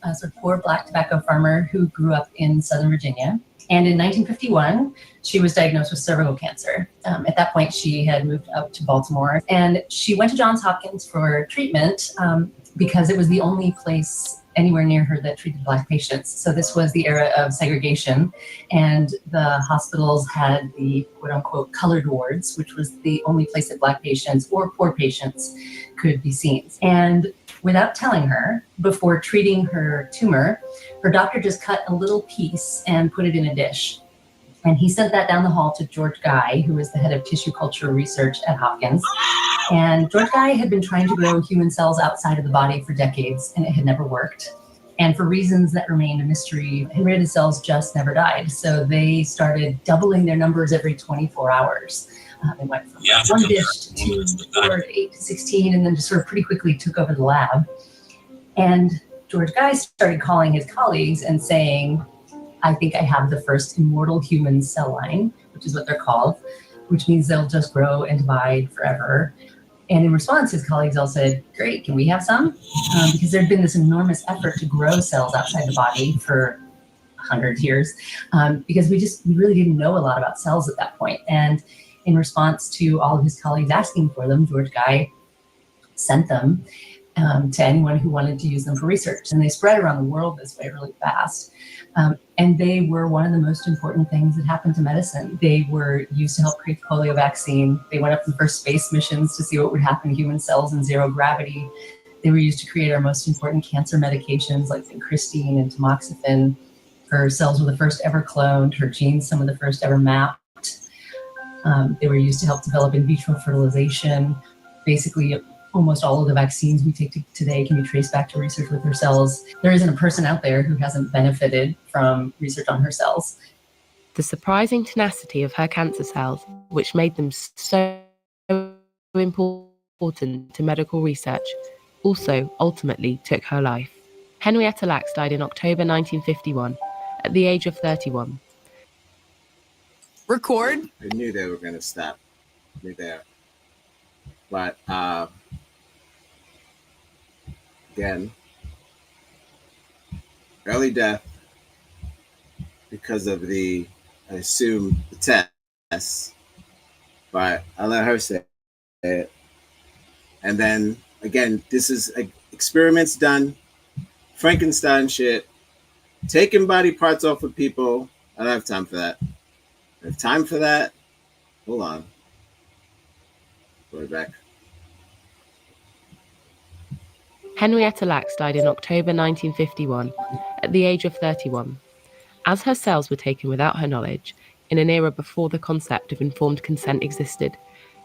As a poor Black tobacco farmer who grew up in Southern Virginia. And in 1951, she was diagnosed with cervical cancer. At that point, she had moved up to Baltimore, and she went to Johns Hopkins for treatment because it was the only place anywhere near her that treated Black patients. So this was the era of segregation, and the hospitals had the quote unquote colored wards, which was the only place that Black patients or poor patients could be seen. And without telling her, before treating her tumor, her doctor just cut a little piece and put it in a dish. And he sent that down the hall to George Guy, who was the head of tissue culture research at Hopkins. And George Guy had been trying to grow human cells outside of the body for decades, and it had never worked. And for reasons that remained a mystery, Henrietta's cells just never died. So they started doubling their numbers every 24 hours. They went from one dish to 2 to 4 to 8 to 16, and then just sort of pretty quickly took over the lab. And George Guy started calling his colleagues and saying, I think I have the first immortal human cell line, which is what they're called, which means they'll just grow and divide forever. And in response, his colleagues all said, great, can we have some? Because there'd been this enormous effort to grow cells outside the body for 100 years, because we really didn't know a lot about cells at that point. And in response to all of his colleagues asking for them, George Guy sent them. to anyone who wanted to use them for research. And they spread around the world this way really fast. And they were one of the most important things that happened to medicine. They were used to help create the polio vaccine. They went up to the first space missions to see what would happen to human cells in zero gravity. They were used to create our most important cancer medications like vincristine and tamoxifen. Her cells were the first ever cloned, her genes some of the first ever mapped. They were used to help develop in vitro fertilization. Basically, almost all of the vaccines we take today can be traced back to research with her cells. There isn't a person out there who hasn't benefited from research on her cells. The surprising tenacity of her cancer cells, which made them so important to medical research, also ultimately took her life. Henrietta Lacks died in October 1951 at the age of 31. Record? I knew they were going to stop me there. But again, early death because of I assume, the test. But I'll let her say it. And then, again, this is experiments done, Frankenstein shit, taking body parts off of people. I don't have time for that. I have time for that. Hold on. Go back. Henrietta Lacks died in October 1951 at the age of 31. As her cells were taken without her knowledge, in an era before the concept of informed consent existed,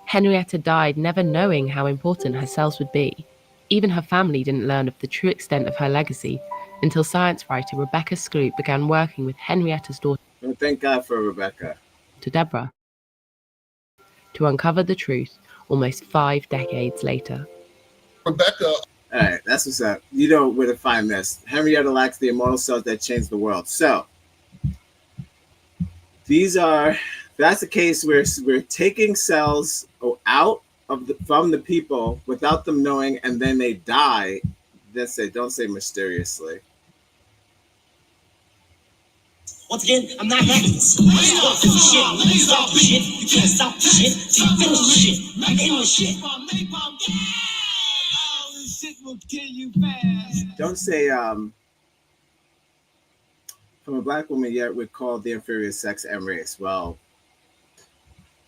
Henrietta died never knowing how important her cells would be. Even her family didn't learn of the true extent of her legacy until science writer Rebecca Skloot began working with Henrietta's daughter, thank God for Rebecca, Deborah, to uncover the truth almost 5 decades later. Rebecca. All right, that's what's up. You know where to find this. Henrietta Lacks, the immortal cells that changed the world. So that's the case where we're taking cells out of from the people without them knowing, and then they die. Don't say mysteriously. Once again, I'm not an activist. I'm just going through the shit. You stop the shit, you can't stop the shit till you finish the shit. I'm in the shit. Don't say from a Black woman yet we're called the inferior sex and race. Well,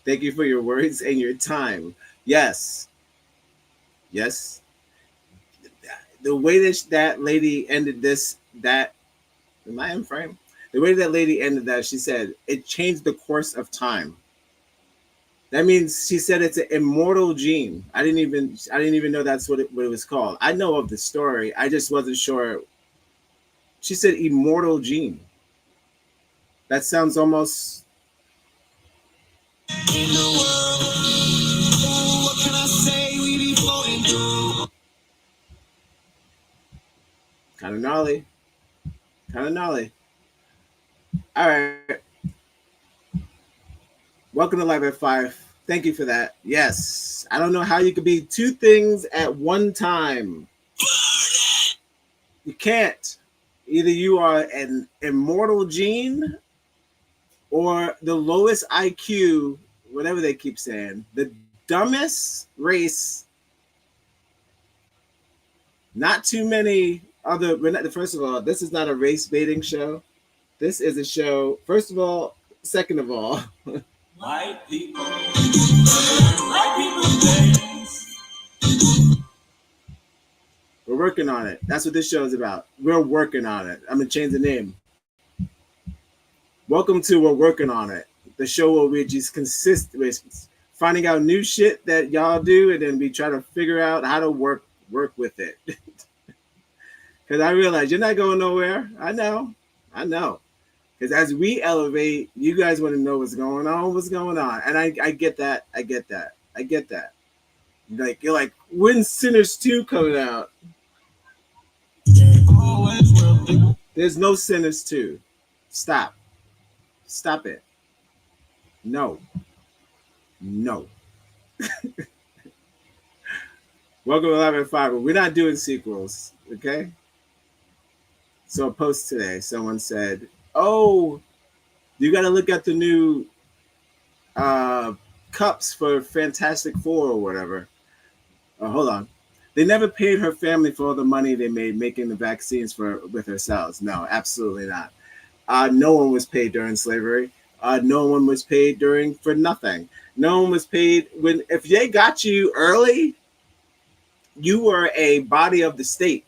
thank you for your words and your time. Yes. The way that lady ended am I in frame? The way that lady ended that, she said it changed the course of time. That means she said it's an immortal gene. I didn't even know that's what it was called. I know of the story. I just wasn't sure. She said immortal gene. That sounds almost. In the world, what can I say? We be floating through. Kind of gnarly. All right. Welcome to Live at 5. Thank you for that. Yes. I don't know how you could be two things at one time. You can't. Either you are an immortal gene or the lowest IQ, whatever they keep saying, the dumbest race. Not too many other. First of all, this is not a race baiting show. This is a show. First of all, second of all. White people dance. We're working on it. That's what this show is about. We're working on it. I'm gonna change the name. Welcome to We're Working on It, the show where we just consist with finding out new shit that y'all do, and then we try to figure out how to work with it. Because I realize you're not going nowhere. I know. Because as we elevate, you guys want to know what's going on. And I get that. You're like, when's Sinners 2 coming out? There's no Sinners 2. Stop it. No. Welcome to Live at 5. We're not doing sequels, okay? So a post today, someone said, oh, you got to look at the new cups for Fantastic Four or whatever. Hold on. They never paid her family for all the money they made making the vaccines with her cells. No, absolutely not. No one was paid during slavery. No one was paid for nothing. No one was paid if they got you early, you were a body of the state.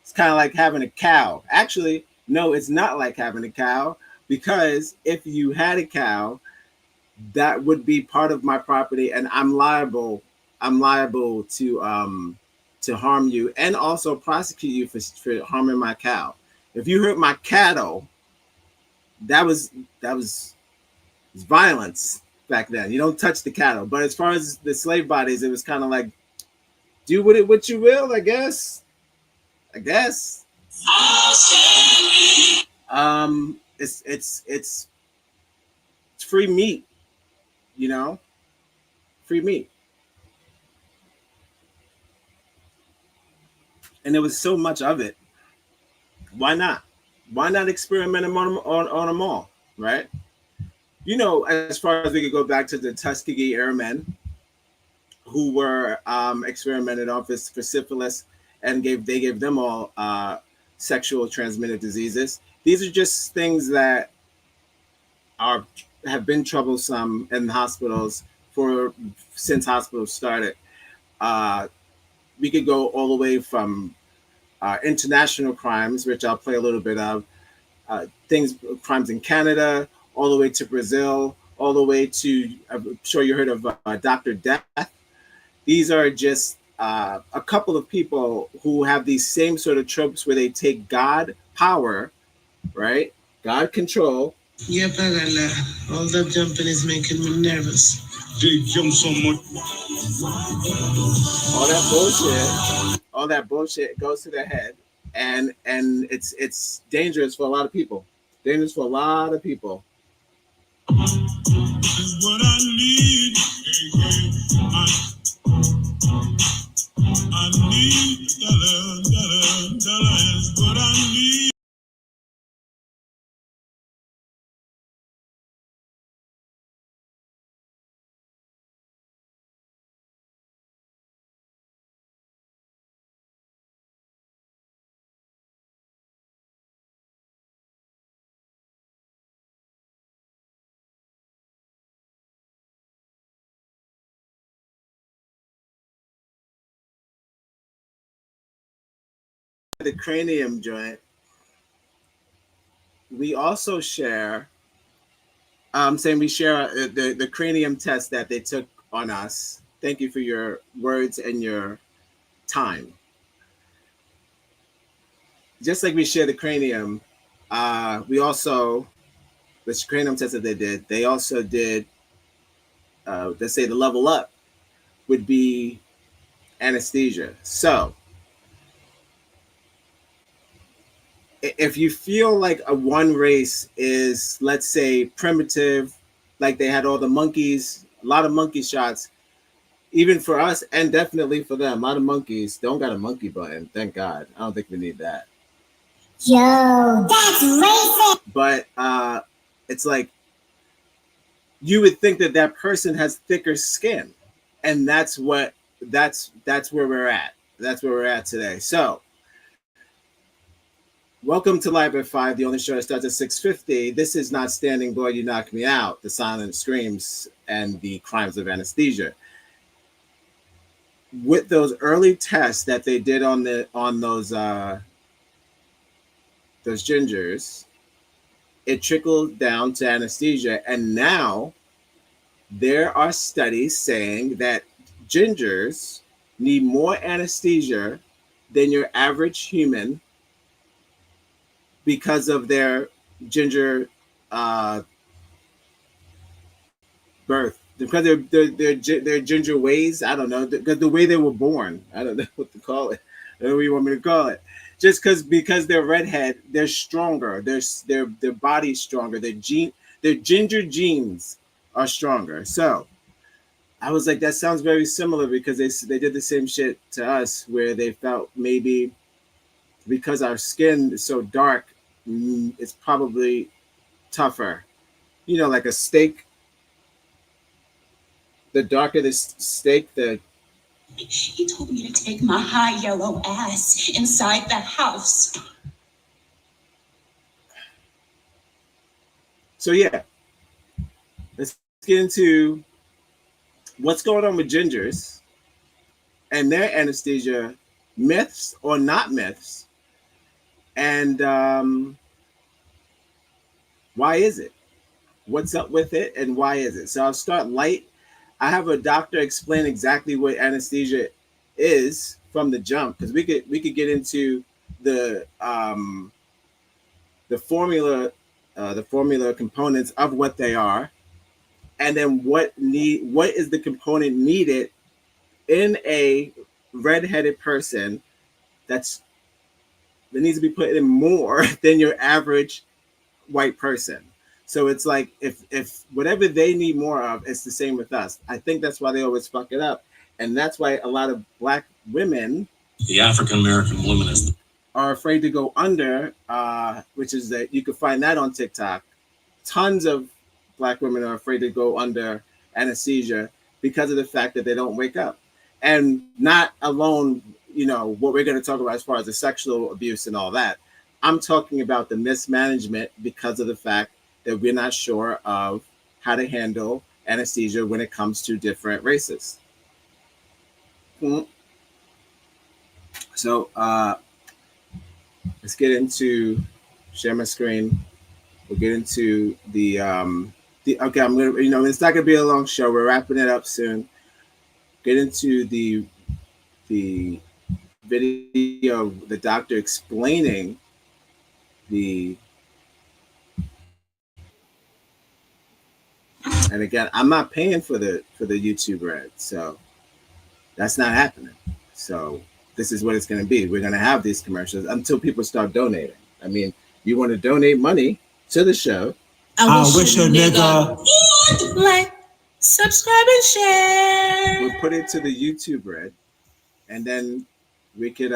It's kind of like having a cow. Actually, no, it's not like having a cow, because if you had a cow, that would be part of my property, and I'm liable to harm you and also prosecute you for harming my cow. If you hurt my cattle, that was violence back then. You don't touch the cattle. But as far as the slave bodies, it was kind of like, do with it what you will, I guess. It's free meat, free meat. And there was so much of it. Why not? Why not experiment on them all, right? As far as we could go back to the Tuskegee Airmen, who were experimented on for syphilis, and they gave them all sexual transmitted diseases. These are just things that have been troublesome in hospitals since hospitals started. We could go all the way from international crimes, which I'll play a little bit of, crimes in Canada, all the way to Brazil, all the way to, I'm sure you heard of Dr. Death. These are just a couple of people who have these same sort of tropes where they take God power, right? God control. Yeah, Pagala, all that jumping is making me nervous. They jump so much. All that bullshit goes to their head, and it's dangerous for a lot of people. Dangerous for a lot of people. What I need, I need dollar is what I need. The cranium joint. We also share. We share the cranium test that they took on us. Thank you for your words and your time. Just like we share the cranium, we also, the cranium test that they also did, let's say the level up would be anesthesia. So if you feel like one race is, let's say, primitive, like they had all the monkeys, a lot of monkey shots, even for us and definitely for them, a lot of monkeys don't got a monkey button. Thank God. I don't think we need that. Yo, that's racist. But it's like, you would think that person has thicker skin, and that's where we're at. That's where we're at today. So welcome to Live at 5, the only show that starts at 6:50. This is Not Standing Boy, You Knock Me Out, the silent screams and the crimes of anesthesia. With those early tests that they did on those gingers, it trickled down to anesthesia, and now there are studies saying that gingers need more anesthesia than your average human because of their ginger birth, because their ginger ways. I don't know, because the way they were born. I don't know what to call it. Whatever you want me to call it. Just because they're redhead, they're stronger. Their body's stronger. Their ginger genes are stronger. So I was like, that sounds very similar, because they did the same shit to us, where they felt maybe because our skin is so dark, it's probably tougher. Like a steak. The darker the steak, the He told me to take my high yellow ass inside the house. So yeah, let's get into what's going on with gingers and their anesthesia, myths or not myths, and why is it? What's up with it, and why is it? So I'll start light. I have a doctor explain exactly what anesthesia is from the jump, because we could get into the formula components of what they are, and then what is the component needed in a redheaded person that needs to be put in more than your average white person. So it's like if whatever they need more of, it's the same with us. I think that's why they always fuck it up, and that's why a lot of black women, The African American woman is are afraid to go under, which is that you can find that on TikTok. Tons of black women are afraid to go under anesthesia because of the fact that they don't wake up. And not alone, what we're going to talk about as far as the sexual abuse and all that. I'm talking about the mismanagement because of the fact that we're not sure of how to handle anesthesia when it comes to different races. So let's get into, share my screen. We'll get into the okay, I'm gonna, it's not gonna be a long show. We're wrapping it up soon. Get into the video of the doctor explaining and again, I'm not paying for the YouTube Red, so that's not happening. So this is what it's going to be. We're going to have these commercials until people start donating. I mean, you want to donate money to the show. I wish a nigga would like, subscribe, and share. We'll put it to the YouTube Red, and then we could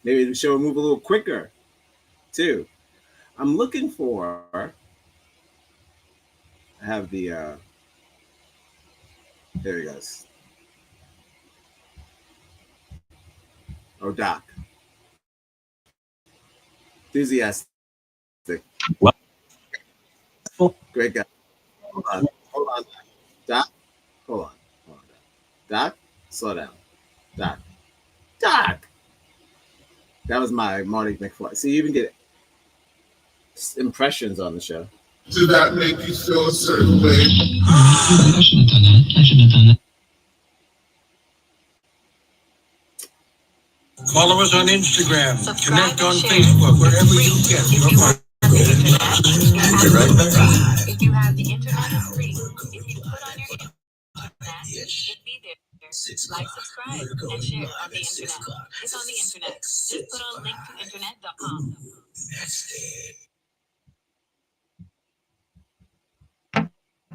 maybe the show will move a little quicker too. I'm looking for, I have the there he goes. Oh, Doc. Enthusiastic. Well, great guy. Hold on. Doc. Hold on. Doc, slow down. Doc. That was my Marty McFly. See, you even get impressions on the show. Did that make you feel a certain way? I shouldn't have done that. Follow us on Instagram, connect on Facebook, wherever you get your podcast. If you have the internet, it's free. If you put on your internet, it'll be there. Like, subscribe, and share on the internet. It's on the internet. Just put on link to internet.com.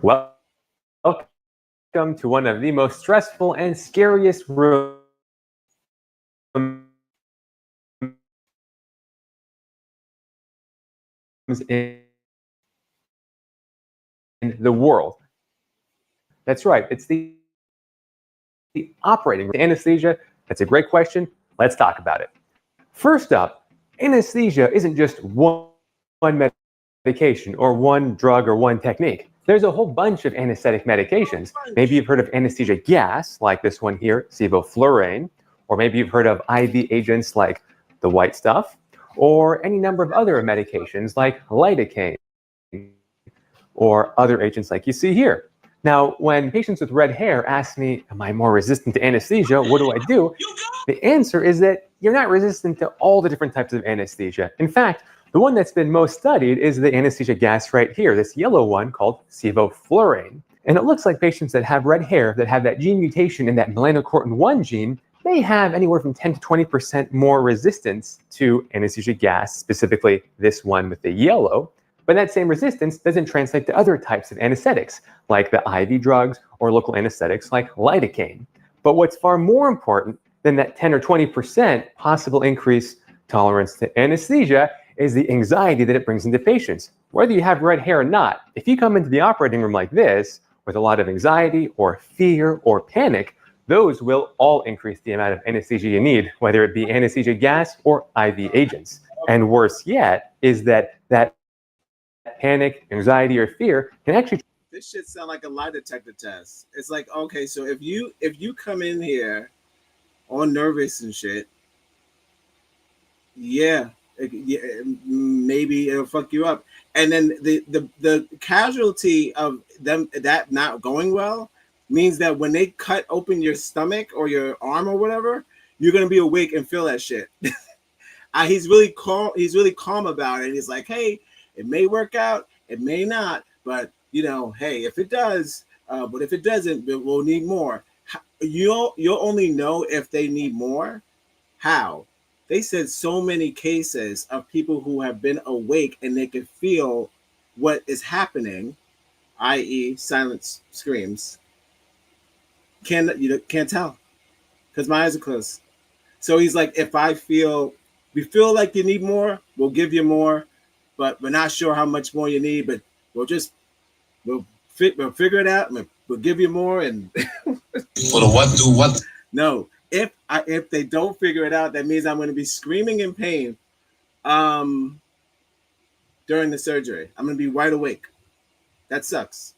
Welcome to one of the most stressful and scariest rooms in the world. That's right, it's the operating room. Anesthesia, that's a great question. Let's talk about it. First up, anesthesia isn't just one medication or one drug or one technique. There's a whole bunch of anesthetic medications. Maybe you've heard of anesthesia gas, like this one here, sevoflurane, or maybe you've heard of IV agents like the white stuff, or any number of other medications like lidocaine, or other agents like you see here. Now, when patients with red hair ask me, am I more resistant to anesthesia? What do I do? The answer is that you're not resistant to all the different types of anesthesia. In fact, the one that's been most studied is the anesthesia gas right here, this yellow one called sevoflurane. And it looks like patients that have red hair that have that gene mutation in that melanocortin-1 gene may have anywhere from 10 to 20% more resistance to anesthesia gas, specifically this one with the yellow. But that same resistance doesn't translate to other types of anesthetics, like the IV drugs or local anesthetics like lidocaine. But what's far more important than that 10 or 20% possible increase tolerance to anesthesia is the anxiety that it brings into patients. Whether you have red hair or not, if you come into the operating room like this, with a lot of anxiety or fear or panic, those will all increase the amount of anesthesia you need, whether it be anesthesia gas or IV agents. And worse yet is that panic, anxiety, or fear can actually... This shit sound like a lie detector test. It's like, okay, so if you come in here all nervous and shit, yeah, maybe it'll fuck you up. And then the casualty of them that not going well means that when they cut open your stomach or your arm or whatever, you're gonna be awake and feel that shit. He's really calm. He's really calm about it. He's like, hey, it may work out, it may not, but you know, hey, if it does, but if it doesn't, we'll need more. You'll only know if they need more. How? They said so many cases of people who have been awake and they can feel what is happening, i.e., silent screams. You can't tell because my eyes are closed. So he's like, if we feel like you need more, we'll give you more, but we're not sure how much more you need, but we'll figure it out. We'll give you more. And For the what do what? No, if they don't figure it out, that means I'm going to be screaming in pain during the surgery. I'm going to be wide awake. That sucks.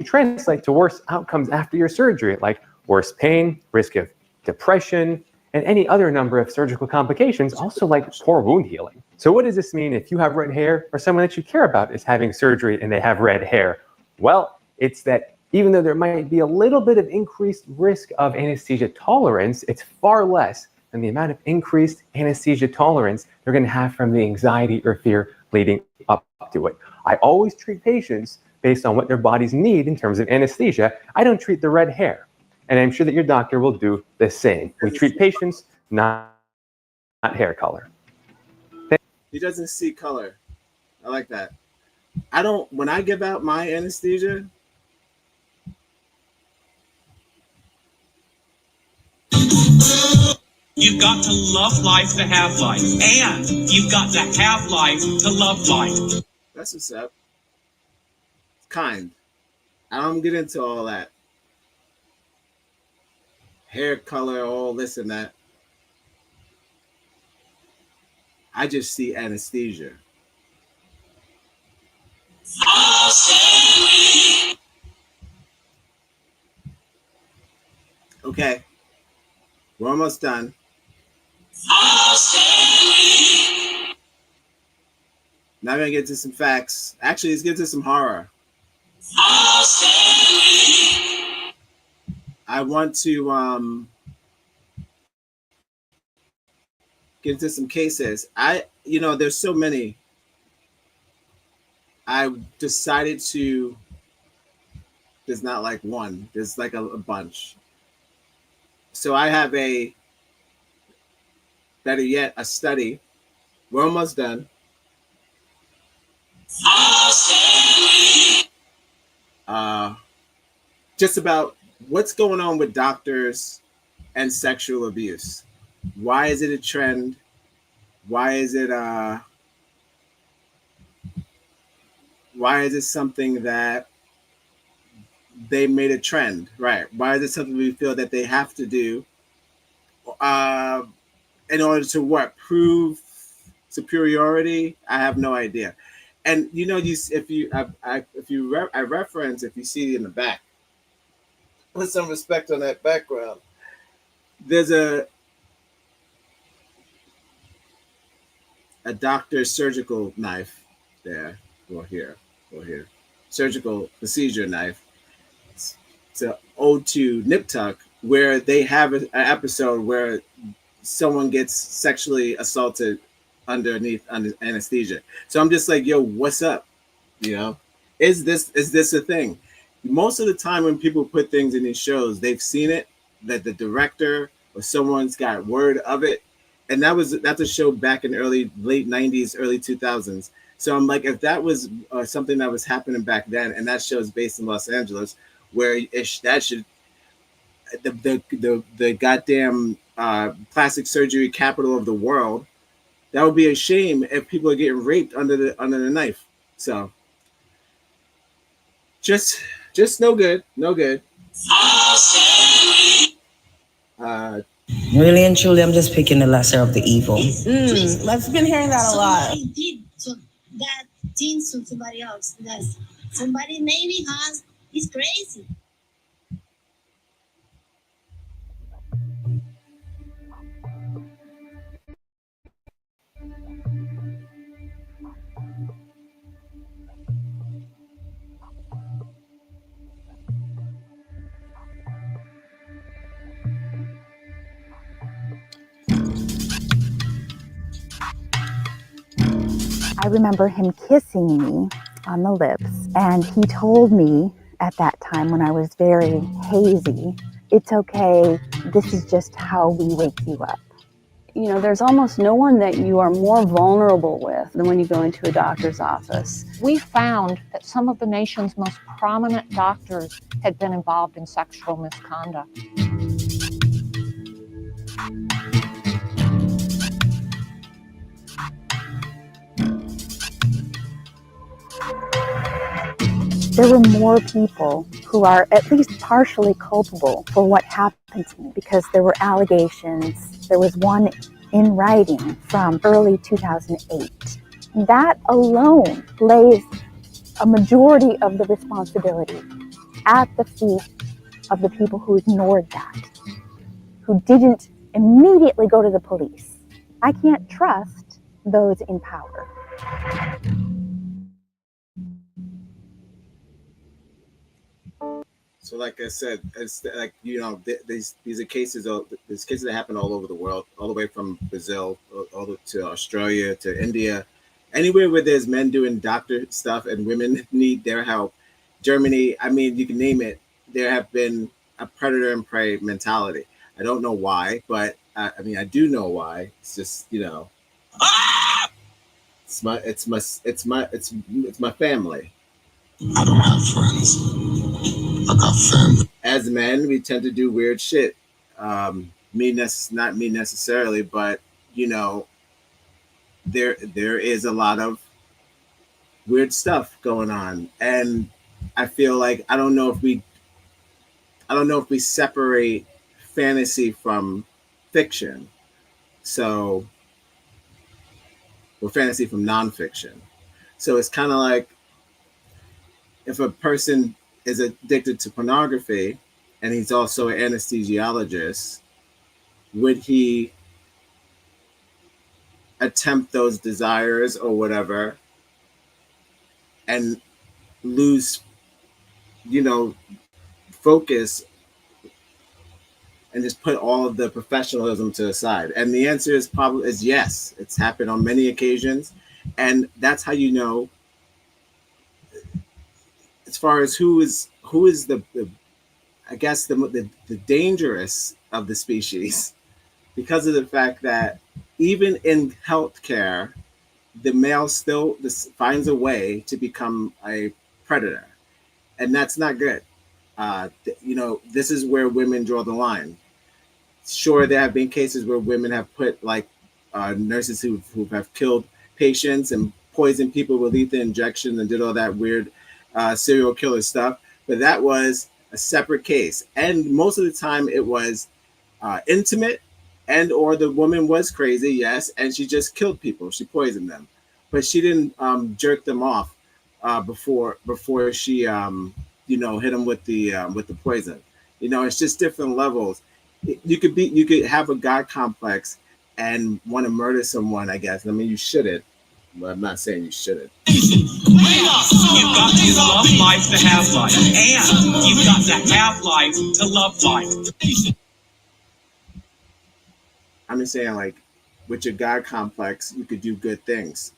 translate to worse outcomes after your surgery, like worse pain, risk of depression, and any other number of surgical complications, also like poor wound healing. So what does this mean if you have red hair or someone that you care about is having surgery and they have red hair? Well, it's that even though there might be a little bit of increased risk of anesthesia tolerance, it's far less than the amount of increased anesthesia tolerance they're going to have from the anxiety or fear leading up to it. I always treat patients based on what their bodies need in terms of anesthesia. I don't treat the red hair. And I'm sure that your doctor will do the same. We treat patients, not hair color. He doesn't see color. I like that. When I give out my anesthesia, you've got to love life to have life, and you've got to have life to love life. That's what's up. It's kind. I don't get into all that. Hair color, all this and that. I just see anesthesia. Okay. We're almost done. Now we're going to get to some facts. Actually, let's get to some horror. I want to get into some cases. There's so many. I decided to, there's not like one, there's like a bunch. So I have better yet, a study. We're almost done. Just about what's going on with doctors and sexual abuse. Why is it a trend? Why is it something that they made a trend, right? Why is it something we feel that they have to do in order to what? Prove superiority? I have no idea. And I reference, if you see in the back, put some respect on that background. There's a doctor's surgical knife there, or here, surgical procedure knife. It's an ode to Nip Tuck, where they have an episode where someone gets sexually assaulted under anesthesia. So I'm just like, yo, what's up? Is this a thing? Most of the time when people put things in these shows, they've seen it, that the director or someone's got word of it. And that's a show back in late 90s, early 2000s. So I'm like, if that was something that was happening back then, and that show is based in Los Angeles, where that should the goddamn plastic surgery capital of the world, That would be a shame if people are getting raped under the knife. So just no good, no good. Really and truly, I'm just picking the lesser of the evil. I've been hearing that a lot. Somebody did that thing to somebody else. That somebody maybe has is crazy. I remember him kissing me on the lips, and he told me at that time when I was very hazy, it's okay, this is just how we wake you up. You know, there's almost no one that you are more vulnerable with than when you go into a doctor's office. We found that some of the nation's most prominent doctors had been involved in sexual misconduct. There were more people who are at least partially culpable for what happened to me because there were allegations. There was one in writing from early 2008. That alone lays a majority of the responsibility at the feet of the people who ignored that, who didn't immediately go to the police. I can't trust those in power. So, like I said, it's like, you know, these are cases. There's cases that happen all over the world, all the way from Brazil, all the way to Australia, to India, anywhere where there's men doing doctor stuff and women need their help. Germany, I mean, you can name it. There have been a predator and prey mentality. I don't know why, but I mean, I do know why. It's just, you know, it's my family. I don't have friends. I got family. As men, we tend to do weird shit. Not me necessarily, but you know, there is a lot of weird stuff going on, and I feel like I don't know if we separate fantasy from fiction. So, or fantasy from nonfiction. So it's kind of like if a person is addicted to pornography and he's also an anesthesiologist, would he attempt those desires or whatever and lose, you know, focus and just put all of the professionalism to the side? And the answer is probably yes. It's happened on many occasions, and that's how you know. As far as who is the I guess the dangerous of the species, because of the fact that even in healthcare, the male still finds a way to become a predator, and that's not good. You know, this is where women draw the line. Sure, there have been cases where women have put like nurses who have killed patients and poisoned people with lethal injections and did all that weird serial killer stuff, but that was a separate case, and most of the time it was intimate, and or the woman was crazy, yes, and she just killed people, she poisoned them, but she didn't jerk them off before she you know, hit them with the poison. You know, it's just different levels. You could have a God complex and want to murder someone, I guess. I mean, you shouldn't. Well, I'm not saying you shouldn't. You've got to love life to have life, and you've got to have life to love life. I'm just saying, like, with your God complex, you could do good things.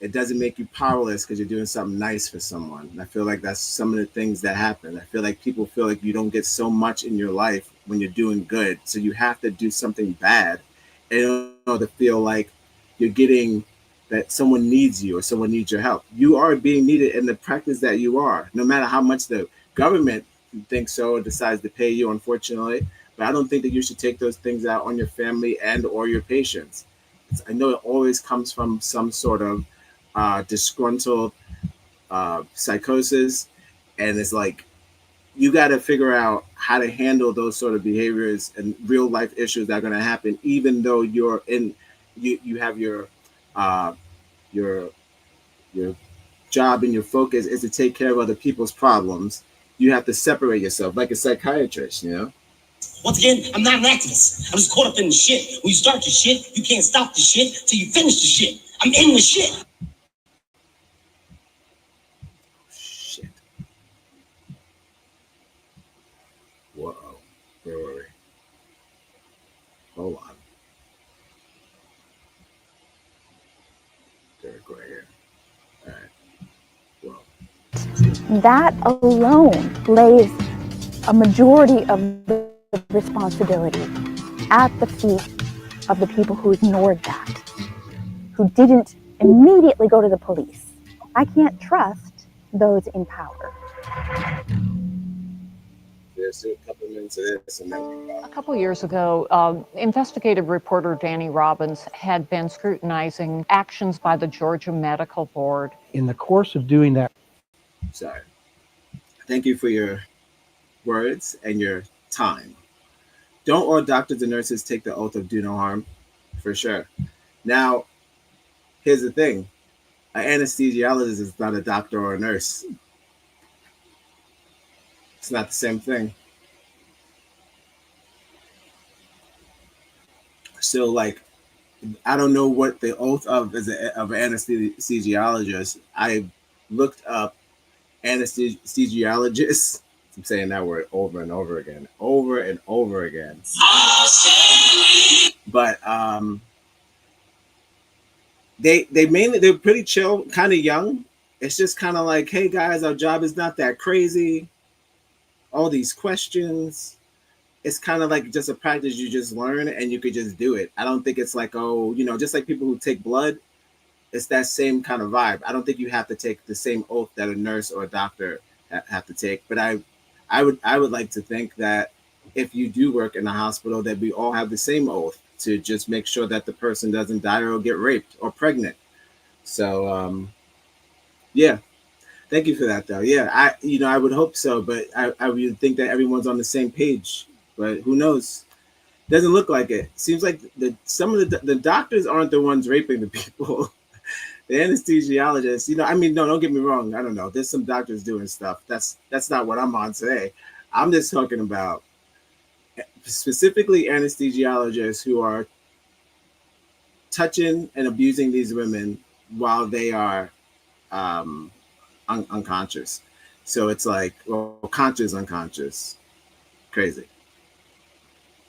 It doesn't make you powerless because you're doing something nice for someone. And I feel like that's some of the things that happen. I feel like people feel like you don't get so much in your life when you're doing good, so you have to do something bad in order to feel like you're getting that someone needs you or someone needs your help. You are being needed in the practice that you are, no matter how much the government thinks so or decides to pay you, unfortunately. But I don't think that you should take those things out on your family and or your patients. I know it always comes from some sort of disgruntled psychosis, and it's like you got to figure out how to handle those sort of behaviors and real life issues that are going to happen, even though you're in you have your job and your focus is to take care of other people's problems. You have to separate yourself like a psychiatrist, you know. Once again, I'm not an activist. I'm just caught up in the shit. When you start the shit, you can't stop the shit till you finish the shit. I'm in the shit. Shit. Whoa. Where were we? Hold on. Derek right here. All right. Whoa. That alone lays a majority of the responsibility at the feet of the people who ignored that, who didn't immediately go to the police. I can't trust those in power. There's a couple minutes of this, and then A couple years ago, investigative reporter Danny Robbins had been scrutinizing actions by the Georgia Medical Board. In the course of doing that, sorry. Thank you for your words and your time. Don't all doctors and nurses take the oath of do no harm? For sure. Now, here's the thing. An anesthesiologist is not a doctor or a nurse. It's not the same thing. So, like, I don't know what the oath of an anesthesiologist. I looked up anesthesiologists. I'm saying that word over and over again. But they're pretty chill, kind of young. It's just kind of like, hey guys, our job is not that crazy. All these questions. It's kind of like just a practice you just learn and you could just do it. I don't think it's like, oh, you know, just like people who take blood, it's that same kind of vibe. I don't think you have to take the same oath that a nurse or a doctor have to take. But I would like to think that if you do work in a hospital, that we all have the same oath to just make sure that the person doesn't die or get raped or pregnant. So, yeah, thank you for that, though. Yeah, I would hope so, but I would think that everyone's on the same page. But who knows? Doesn't look like it. Seems like some of the doctors aren't the ones raping the people. The anesthesiologists, you know, I mean, no, don't get me wrong. I don't know. There's some doctors doing stuff. That's not what I'm on today. I'm just talking about specifically anesthesiologists who are touching and abusing these women while they are unconscious. So it's like, well, conscious, unconscious. Crazy.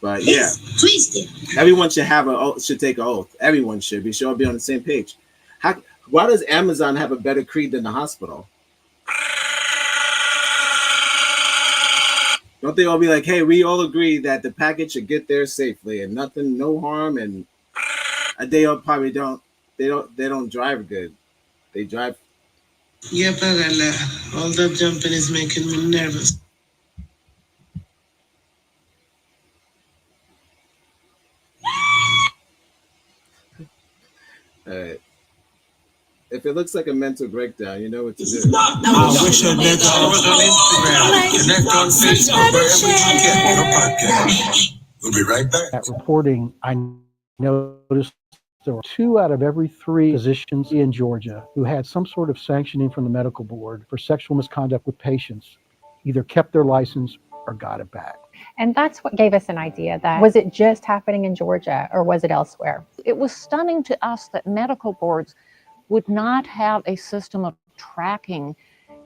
But yeah, everyone should take an oath. Everyone should be sure to be on the same page. Why does Amazon have a better creed than the hospital? Don't they all be like, hey, we all agree that the package should get there safely and nothing, no harm, and they all probably don't drive good. They drive. Yeah, Pagala. All that jumping is making me nervous. If it looks like a mental breakdown, you know what to do. I wish a nigga was on Instagram. Connect on Facebook, wherever you get your podcast. We'll be right back. At reporting, I noticed there were 2 out of every 3 physicians in Georgia who had some sort of sanctioning from the medical board for sexual misconduct with patients either kept their license or got it back. And that's what gave us an idea that was it just happening in Georgia or was it elsewhere? It was stunning to us that medical boards would not have a system of tracking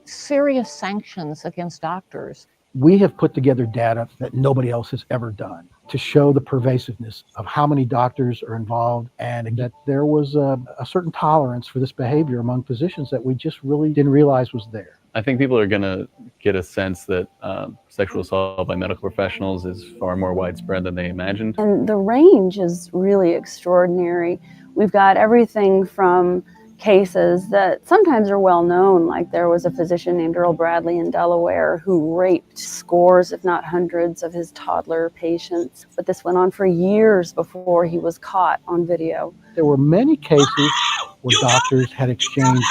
serious sanctions against doctors. We have put together data that nobody else has ever done to show the pervasiveness of how many doctors are involved and that there was a certain tolerance for this behavior among physicians that we just really didn't realize was there. I think people are going to get a sense that sexual assault by medical professionals is far more widespread than they imagined. And the range is really extraordinary. We've got everything from cases that sometimes are well known, like there was a physician named Earl Bradley in Delaware who raped scores, if not hundreds, of his toddler patients. But this went on for years before he was caught on video. There were many cases where doctors had exchanged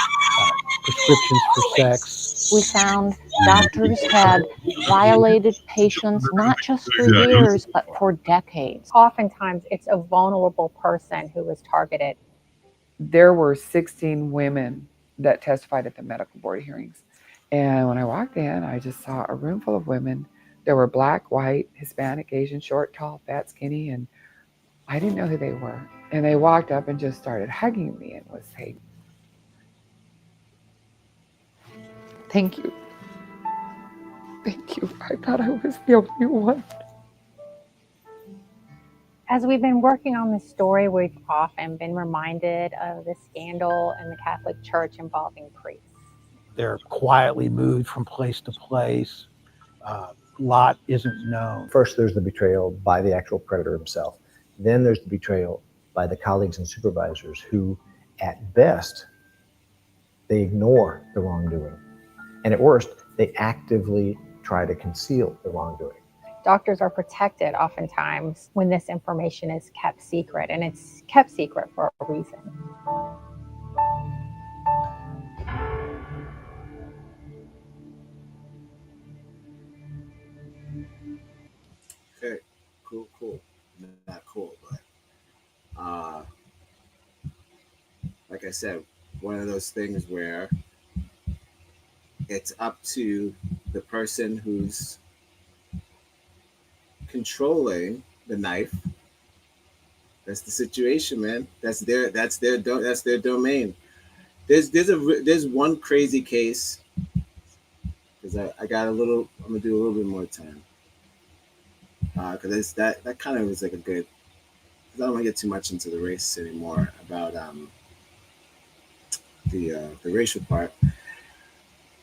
prescriptions for sex. We found doctors had violated patients not just for years, but for decades. Oftentimes, it's a vulnerable person who is targeted. There were 16 women that testified at the medical board hearings. And when I walked in, I just saw a room full of women. There were black, white, Hispanic, Asian, short, tall, fat, skinny, and I didn't know who they were. And they walked up and just started hugging me and was saying, "Thank you. Thank you. I thought I was the only one." As we've been working on this story, we've often been reminded of the scandal in the Catholic Church involving priests. They're quietly moved from place to place. A lot isn't known. First, there's the betrayal by the actual predator himself. Then there's the betrayal by the colleagues and supervisors who, at best, they ignore the wrongdoing. And at worst, they actively try to conceal the wrongdoing. Doctors are protected oftentimes when this information is kept secret, and it's kept secret for a reason. Okay, cool. Not cool, but like I said, one of those things where it's up to the person who's controlling the knife. That's the situation, man. That's their domain. There's one crazy case, because I got a little. I'm gonna do a little bit more time, because that kind of was like a good. Because I don't want to get too much into the race anymore about the racial part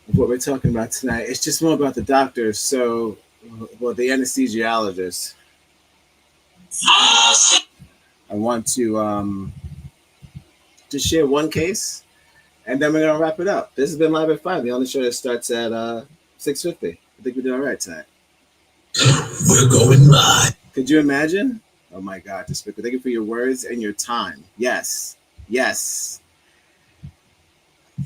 of what we're talking about tonight. It's just more about the doctors. So, well, the anesthesiologist. I want to just share one case, and then we're gonna wrap it up. This has been Live at 5, the only show that starts at 6:50. I think we're doing all right tonight. We're going live. Could you imagine? Oh my God, Despicable. Thank you for your words and your time. Yes.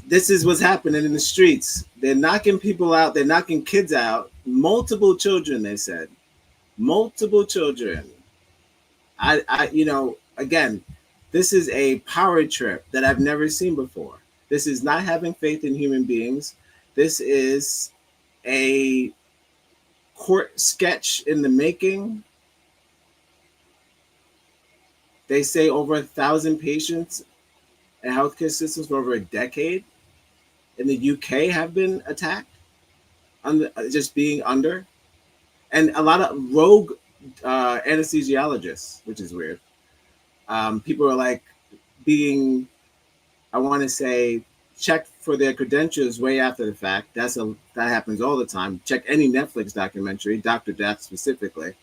This is what's happening in the streets. They're knocking people out. They're knocking kids out. Multiple children, they said. Multiple children. Again, this is a power trip that I've never seen before. This is not having faith in human beings. This is a court sketch in the making. They say over 1,000 patients in healthcare systems for over a decade in the UK have been attacked, just being under. And a lot of rogue anesthesiologists, which is weird. People are like being, I want to say, checked for their credentials way after the fact. That happens all the time. Check any Netflix documentary, Dr. Death specifically.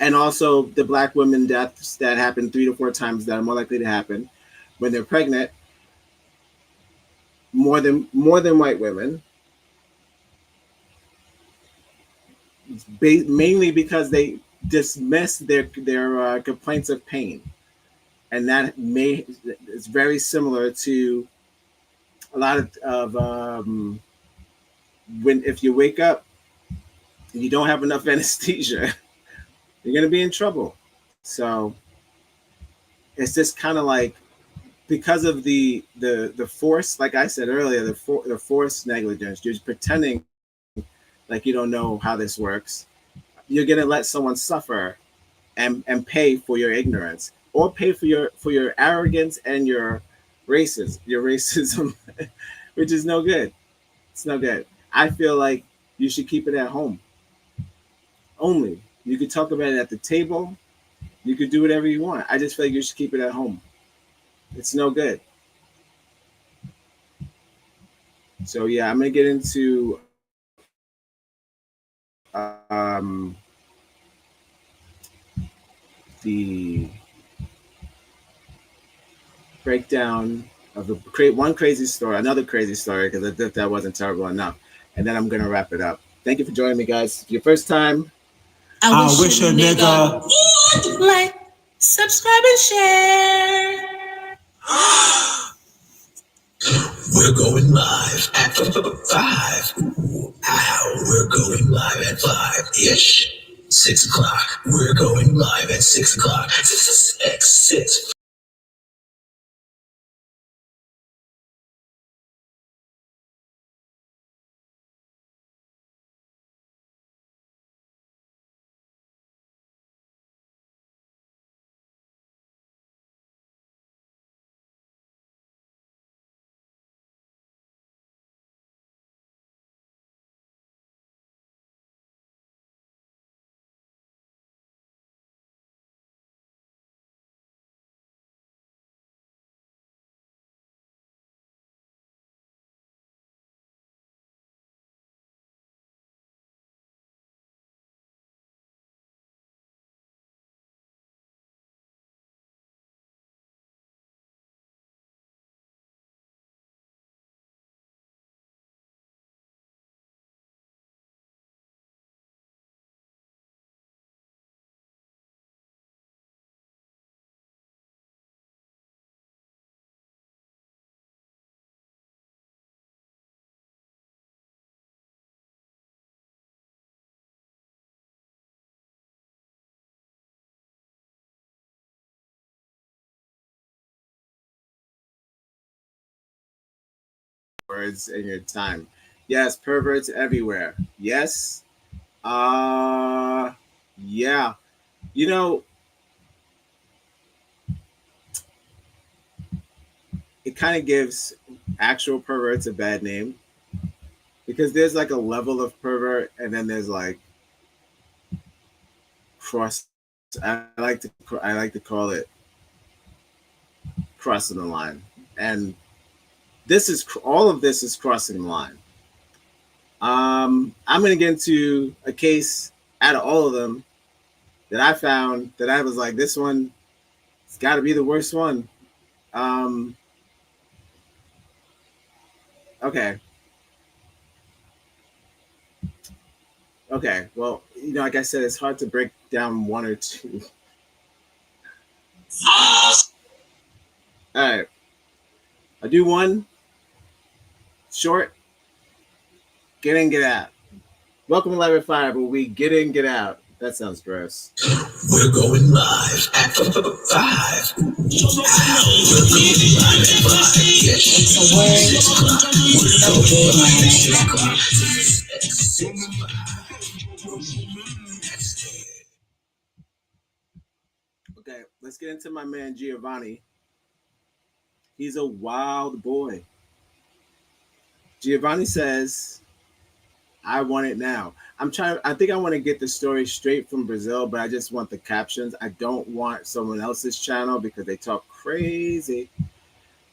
And also the Black women deaths that happen 3 to 4 times that are more likely to happen when they're pregnant, more than white women. Mainly because they dismiss their complaints of pain, and that is very similar to a lot of when if you wake up and you don't have enough anesthesia, you're gonna be in trouble. So it's just kind of like, because of the force, like I said earlier, the force negligence. You're pretending like you don't know how this works. You're gonna let someone suffer and pay for your ignorance, or pay for your arrogance and your racism, which is no good. It's no good. I feel like you should keep it at home. Only. You could talk about it at the table. You could do whatever you want. I just feel like you should keep it at home. It's no good. So yeah, I'm gonna get into breakdown of one crazy story, another crazy story, because that wasn't terrible enough. And then I'm going to wrap it up. Thank you for joining me, guys. Your first time. I wish a nigga would like, subscribe, and share. We're going live at 5. We're going live at 5-ish. 6 o'clock. We're going live at 6 o'clock. 6. Words in your time. Yes, perverts everywhere. Yes. Yeah. You know, it kind of gives actual perverts a bad name, because there's like a level of pervert, and then there's like cross. I like to call it crossing the line, and all of this is crossing the line. I'm going to get into a case out of all of them that I found that I was like, this one, it's got to be the worst one. Okay. Well, like I said, it's hard to break down one or two. All right. I'll do one short. Get in, get out. Welcome to Live at 5, where we get in, get out. That sounds gross. We're going live at 5. We're going live at 5-ish. 6 o'clock. We're going live at 6 o'clock. 6 o'clock. Okay, let's get into my man Giovanni. He's a wild boy. Giovanni says, I want it now. I think I want to get the story straight from Brazil, but I just want the captions. I don't want someone else's channel because they talk crazy.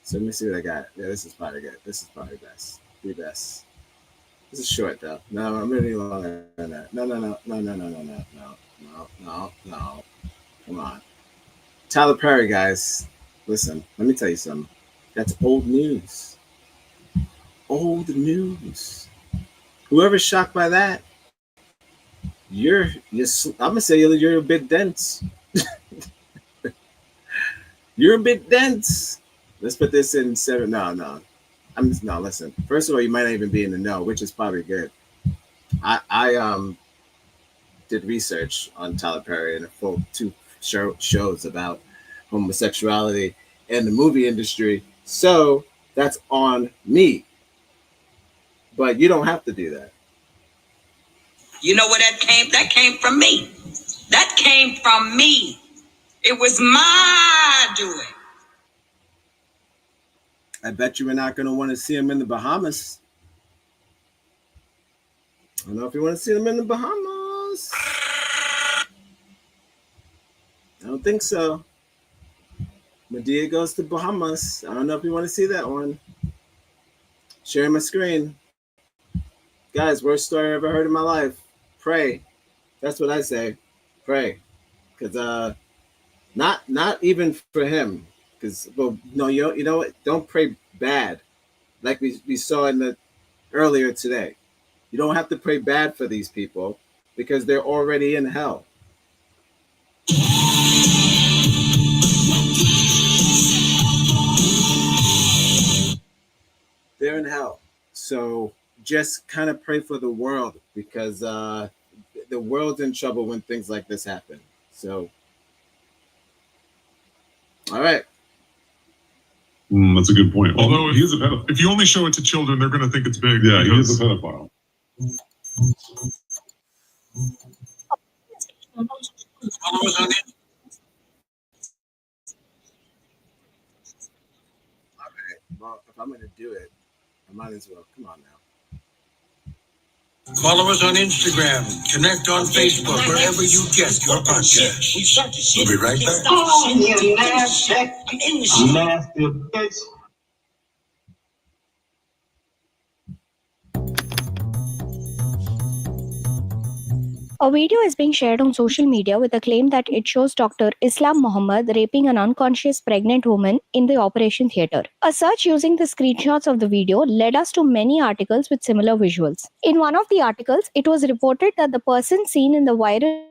So let me see what I got. Yeah, this is probably good. This is probably best. The best. This is short though. No, I'm gonna do longer than that. No. Come on. Tyler Perry, guys. Listen, let me tell you something. That's old news. Old news. Whoever's shocked by that, I'm gonna say you're a bit dense. You're a bit dense. Let's put this in 7. No. Listen. First of all, you might not even be in the know, which is probably good. I did research on Tyler Perry and a full 2 shows about homosexuality in the movie industry. So that's on me. But you don't have to do that. You know where that came? That came from me. That came from me. It was my doing. I bet you we're not going to want to see him in the Bahamas. I don't know if you want to see him in the Bahamas. I don't think so. Medea goes to Bahamas. I don't know if you want to see that one. Sharing my screen. Guys, worst story I ever heard in my life. Pray. That's what I say. Pray. Because not even for him. because well, no, you know what? Don't pray bad, like we saw in the earlier today. You don't have to pray bad for these people because they're already in hell. They're in hell. So just kind of pray for the world because the world's in trouble when things like this happen. So, all right. That's a good point. Although he is a pedophile. If you only show it to children, they're going to think it's big. Yeah, he is a pedophile. Well, if I'm going to do it, I might as well. Come on now. Follow us on Instagram. Connect on Facebook, wherever you get your podcast. We'll be right back. Oh, you nasty. I'm in the shit. Nasty bitch. A video is being shared on social media with a claim that it shows Dr. Islam Muhammad raping an unconscious pregnant woman in the operation theatre. A search using the screenshots of the video led us to many articles with similar visuals. In one of the articles, it was reported that the person seen in the viral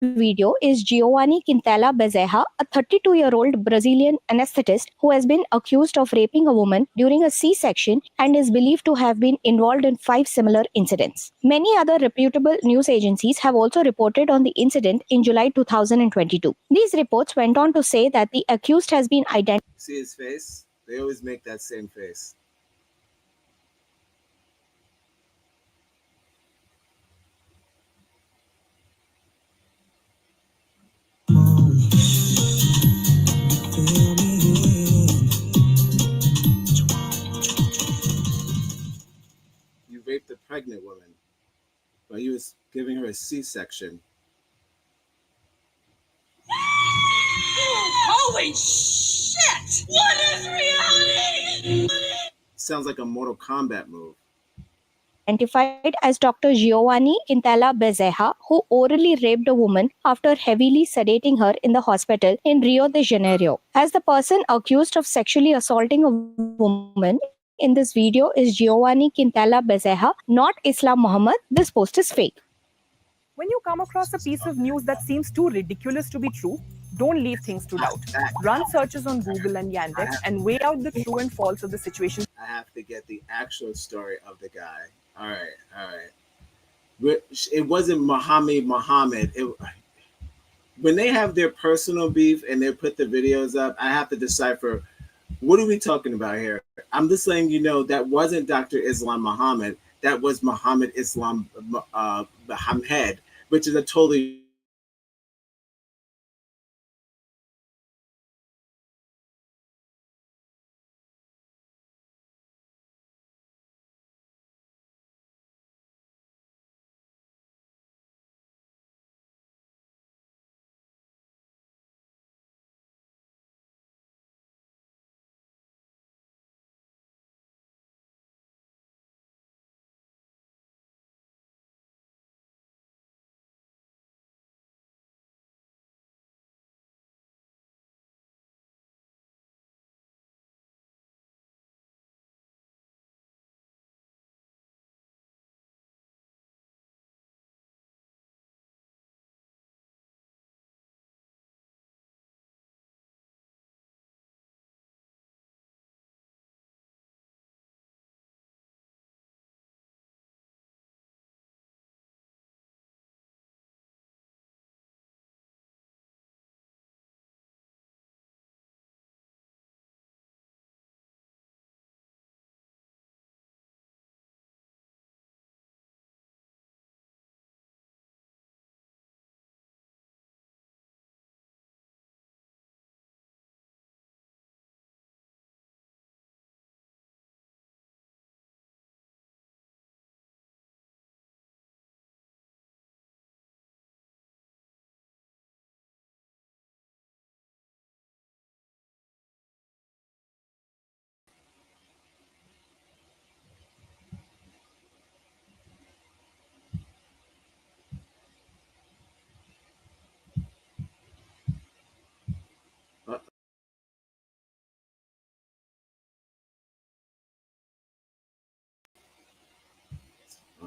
video is Giovanni Quintela Bezerra, a 32-year-old Brazilian anesthetist who has been accused of raping a woman during a C-section and is believed to have been involved in 5 similar incidents. Many other reputable news agencies have also reported on the incident in July 2022. These reports went on to say that the accused has been identified. See his face? They always make that same face. You raped a pregnant woman, but you was giving her a C-section. Holy shit! What is reality? Sounds like a Mortal Kombat move. Identified as Dr. Giovanni Quintela Bezerra, who orally raped a woman after heavily sedating her in the hospital in Rio de Janeiro. As the person accused of sexually assaulting a woman in this video is Giovanni Quintela Bezerra, not Islam Muhammad, this post is fake. When you come across a piece of news that seems too ridiculous to be true, don't leave things to doubt. Run searches on Google and Yandex and weigh out the true and false of the situation. I have to get the actual story of the guy. All right. It wasn't Muhammad. When they have their personal beef and they put the videos up, I have to decipher, what are we talking about here? I'm just letting you know that wasn't Dr. Islam Muhammad. That was Muhammad Islam Muhammad, which is a totally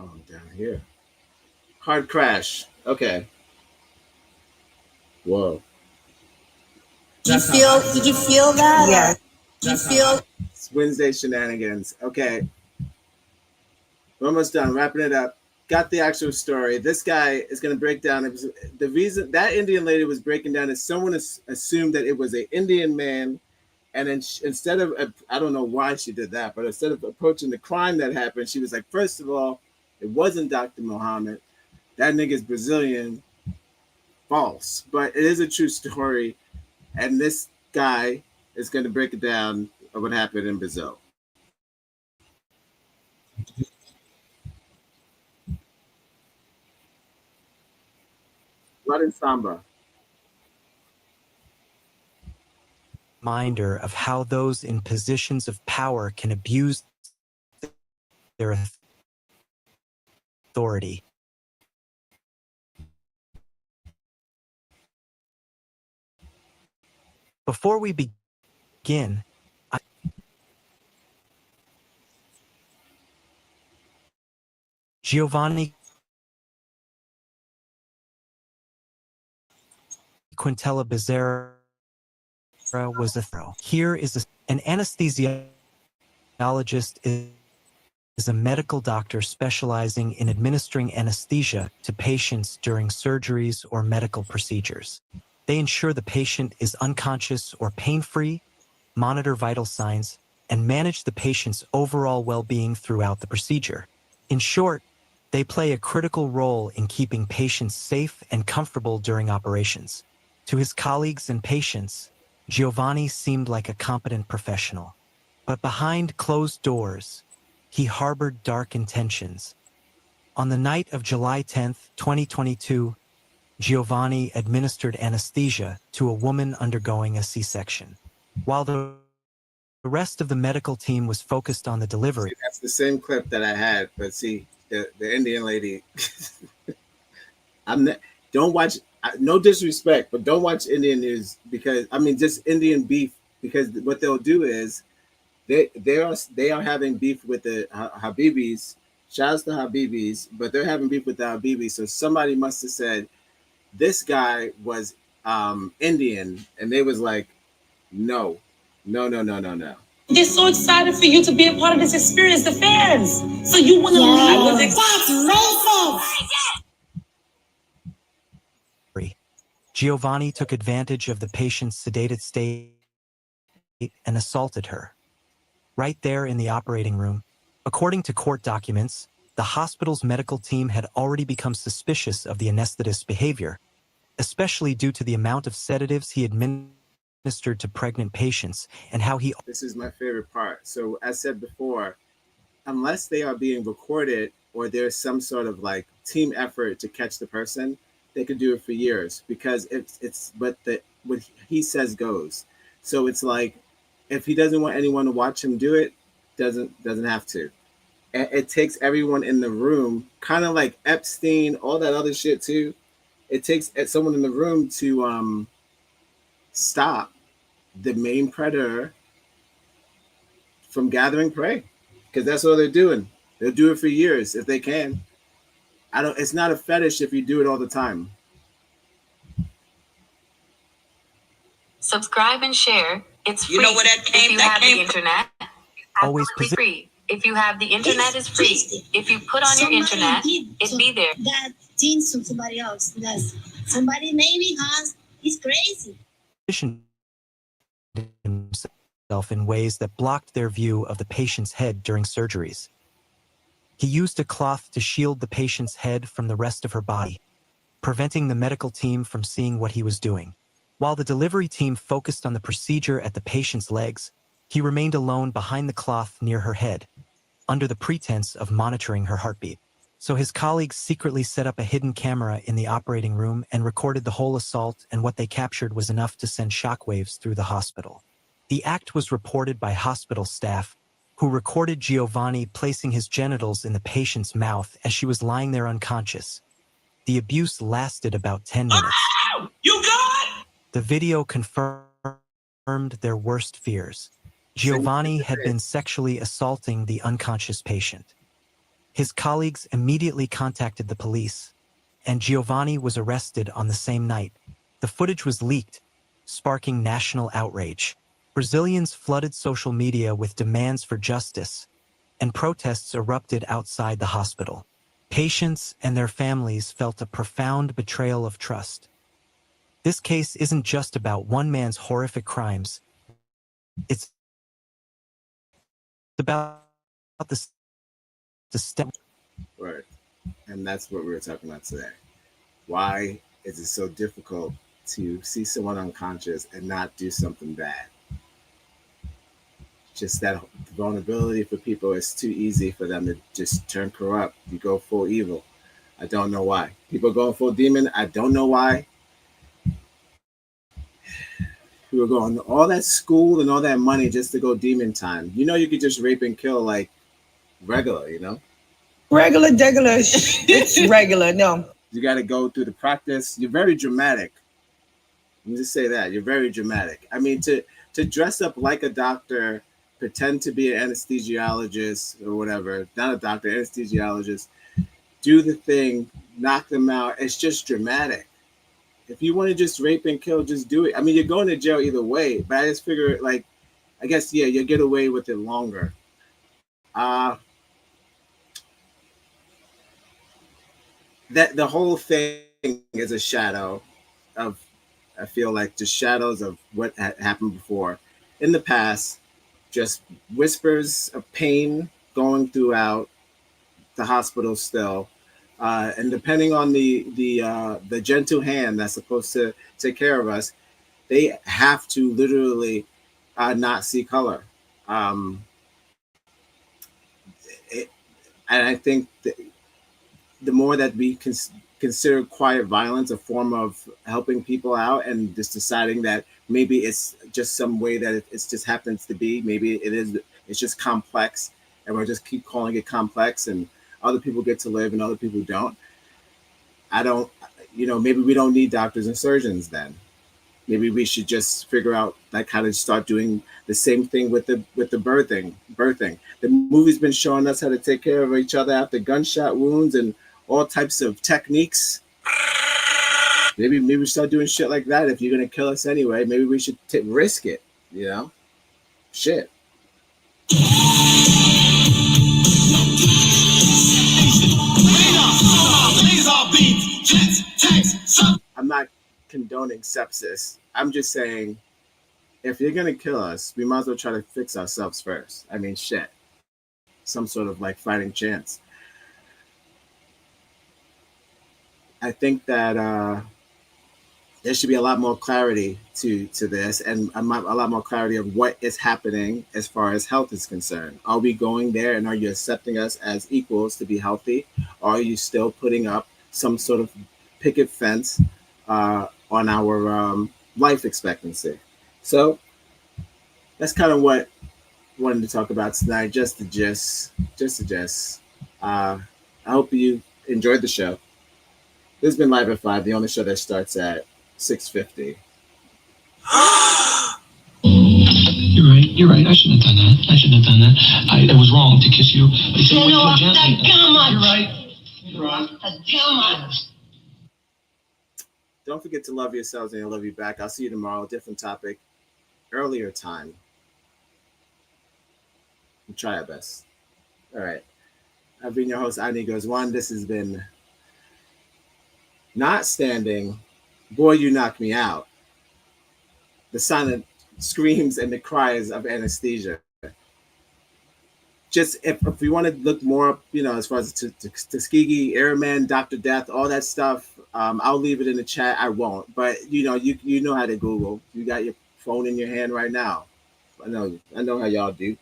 Oh, down here. Hard crash. Okay. Whoa. Did you feel that? Yeah. Did you feel? It's Wednesday shenanigans. Okay. We're almost done. Wrapping it up. Got the actual story. This guy is going to break down. It was the reason that Indian lady was breaking down is someone assumed that it was an Indian man. And then instead of, I don't know why she did that, but instead of approaching the crime that happened, she was like, first of all, it wasn't Dr. Muhammad. That nigga's Brazilian. False. But it is a true story. And this guy is going to break it down of what happened in Brazil. Blood and Samba. Reminder of how those in positions of power can abuse their authority. Before we begin, Giovanni Quintela Bezerra was a throw. Here is an anesthesiologist is a medical doctor specializing in administering anesthesia to patients during surgeries or medical procedures. They ensure the patient is unconscious or pain-free, monitor vital signs, and manage the patient's overall well-being throughout the procedure. In short, they play a critical role in keeping patients safe and comfortable during operations. To his colleagues and patients, Giovanni seemed like a competent professional. But behind closed doors, he harbored dark intentions. On the night of July 10, 2022, Giovanni administered anesthesia to a woman undergoing a C-section. While the rest of the medical team was focused on the delivery. See, that's the same clip that I had, but see, the Indian lady, don't watch, no disrespect, but don't watch Indian news because, I mean, just Indian beef, because what they'll do is they are having beef with the Habibis. Shouts to Habibis, but they're having beef with the Habibis. So somebody must have said, this guy was Indian, and they was like, no. They're so excited for you to be a part of this experience, the fans. So you want to leave with Giovanni took advantage of the patient's sedated state and assaulted her. Right there in the operating room, according to court documents, the hospital's medical team had already become suspicious of the anesthetist's behavior, especially due to the amount of sedatives he administered to pregnant patients and how he... This is my favorite part. So as said before, unless they are being recorded or there's some sort of like team effort to catch the person, they could do it for years because it's what he says goes. So it's like, if he doesn't want anyone to watch him do it, doesn't have to. It takes everyone in the room, kind of like Epstein, all that other shit too. It takes someone in the room to stop the main predator from gathering prey, because that's all they're doing. They'll do it for years if they can. It's not a fetish if you do it all the time. Subscribe and share. It's free. You know where that came? If you have the internet, Always free. If you have the internet, it's free. If you put on your internet, it'd be there. That things to somebody else. That somebody maybe has. It's crazy. Himself in ways that blocked their view of the patient's head during surgeries. He used a cloth to shield the patient's head from the rest of her body, preventing the medical team from seeing what he was doing. While the delivery team focused on the procedure at the patient's legs, he remained alone behind the cloth near her head, under the pretense of monitoring her heartbeat. So his colleagues secretly set up a hidden camera in the operating room and recorded the whole assault, and what they captured was enough to send shockwaves through the hospital. The act was reported by hospital staff, who recorded Giovanni placing his genitals in the patient's mouth as she was lying there unconscious. The abuse lasted about 10 minutes. Oh, you good? The video confirmed their worst fears. Giovanni had been sexually assaulting the unconscious patient. His colleagues immediately contacted the police, and Giovanni was arrested on the same night. The footage was leaked, sparking national outrage. Brazilians flooded social media with demands for justice, and protests erupted outside the hospital. Patients and their families felt a profound betrayal of trust. This case isn't just about one man's horrific crimes. It's about the step. Right. And that's what we were talking about today. Why is it so difficult to see someone unconscious and not do something bad? Just that vulnerability for people is too easy for them to just turn corrupt. You go full evil. I don't know why. People go full demon. I don't know why. We were going all that school and all that money just to go demon time. You know, you could just rape and kill like regular, you know? Regular, it's regular, no. You got to go through the practice. You're very dramatic. Let me just say that. You're very dramatic. I mean, to dress up like a doctor, pretend to be an anesthesiologist or whatever, not a doctor, anesthesiologist, do the thing, knock them out. It's just dramatic. If you want to just rape and kill, just do it. I mean, you're going to jail either way, but I just figure, like, I guess, yeah, you'll get away with it longer. That the whole thing is a shadow of, I feel like, just shadows of what had happened before. In the past, just whispers of pain going throughout the hospital still. And depending on the gentle hand that's supposed to take care of us, they have to literally not see color. And I think that the more that we consider quiet violence a form of helping people out and just deciding that maybe it's just some way that it just happens to be, maybe it's just complex and we'll just keep calling it complex and other people get to live and other people don't. Maybe we don't need doctors and surgeons then. Maybe we should just figure out like how to start doing the same thing with the birthing. The movie's been showing us how to take care of each other after gunshot wounds and all types of techniques. Maybe we start doing shit like that. If you're gonna kill us anyway, maybe we should risk it. You know, shit. I'm not condoning sepsis. I'm just saying, if you're gonna kill us, we might as well try to fix ourselves first. I mean, shit. Some sort of like fighting chance. I think that there should be a lot more clarity to this and a lot more clarity of what is happening as far as health is concerned. Are we going there and are you accepting us as equals to be healthy? Or are you still putting up some sort of picket fence on our life expectancy? So that's kind of what I wanted to talk about tonight, just to gist. I hope you enjoyed the show. This has been Live at 5, the only show that starts at 6:50. You're right. I shouldn't have done that. I was wrong to kiss you. You're right. Don't forget to love yourselves and I love you back. I'll see you tomorrow. Different topic, earlier time. We'll try our best. All right. I've been your host, ODD NEGROZ. This has been Not Standing. Boy, you knocked me out. The silent screams and the cries of anesthesia. Just if you want to look more up, as far as Tuskegee, Airman, Dr. Death, all that stuff, I'll leave it in the chat. I won't, but you know how to Google. You got your phone in your hand right now. I know how y'all do.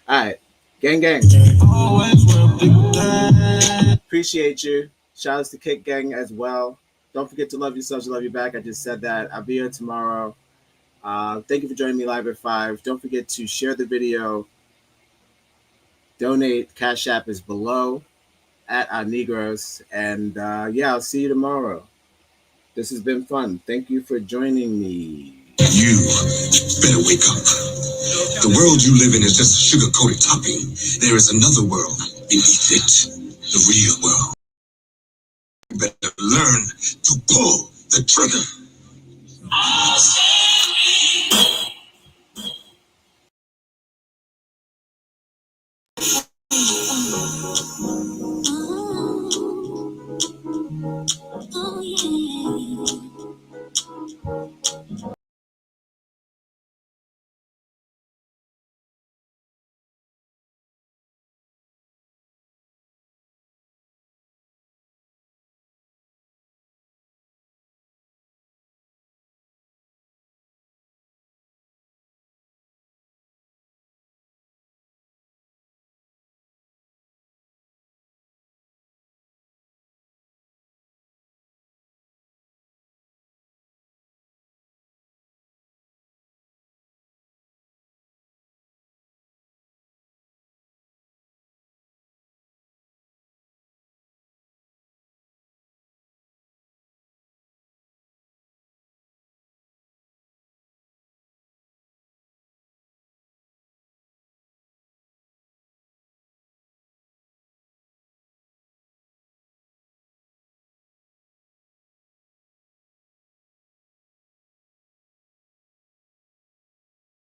All right, gang. Appreciate you. Shout outs to Kick Gang as well. Don't forget to love yourselves and love you back. I just said that. I'll be here tomorrow. Thank you for joining me live at 5. Don't forget to share the video. Donate. Cash App is below at NEGROZ. And I'll see you tomorrow. This has been fun. Thank you for joining me. You better wake up. The world you live in is just a sugar-coated topping. There is another world beneath it. the real world. You better learn to pull the trigger.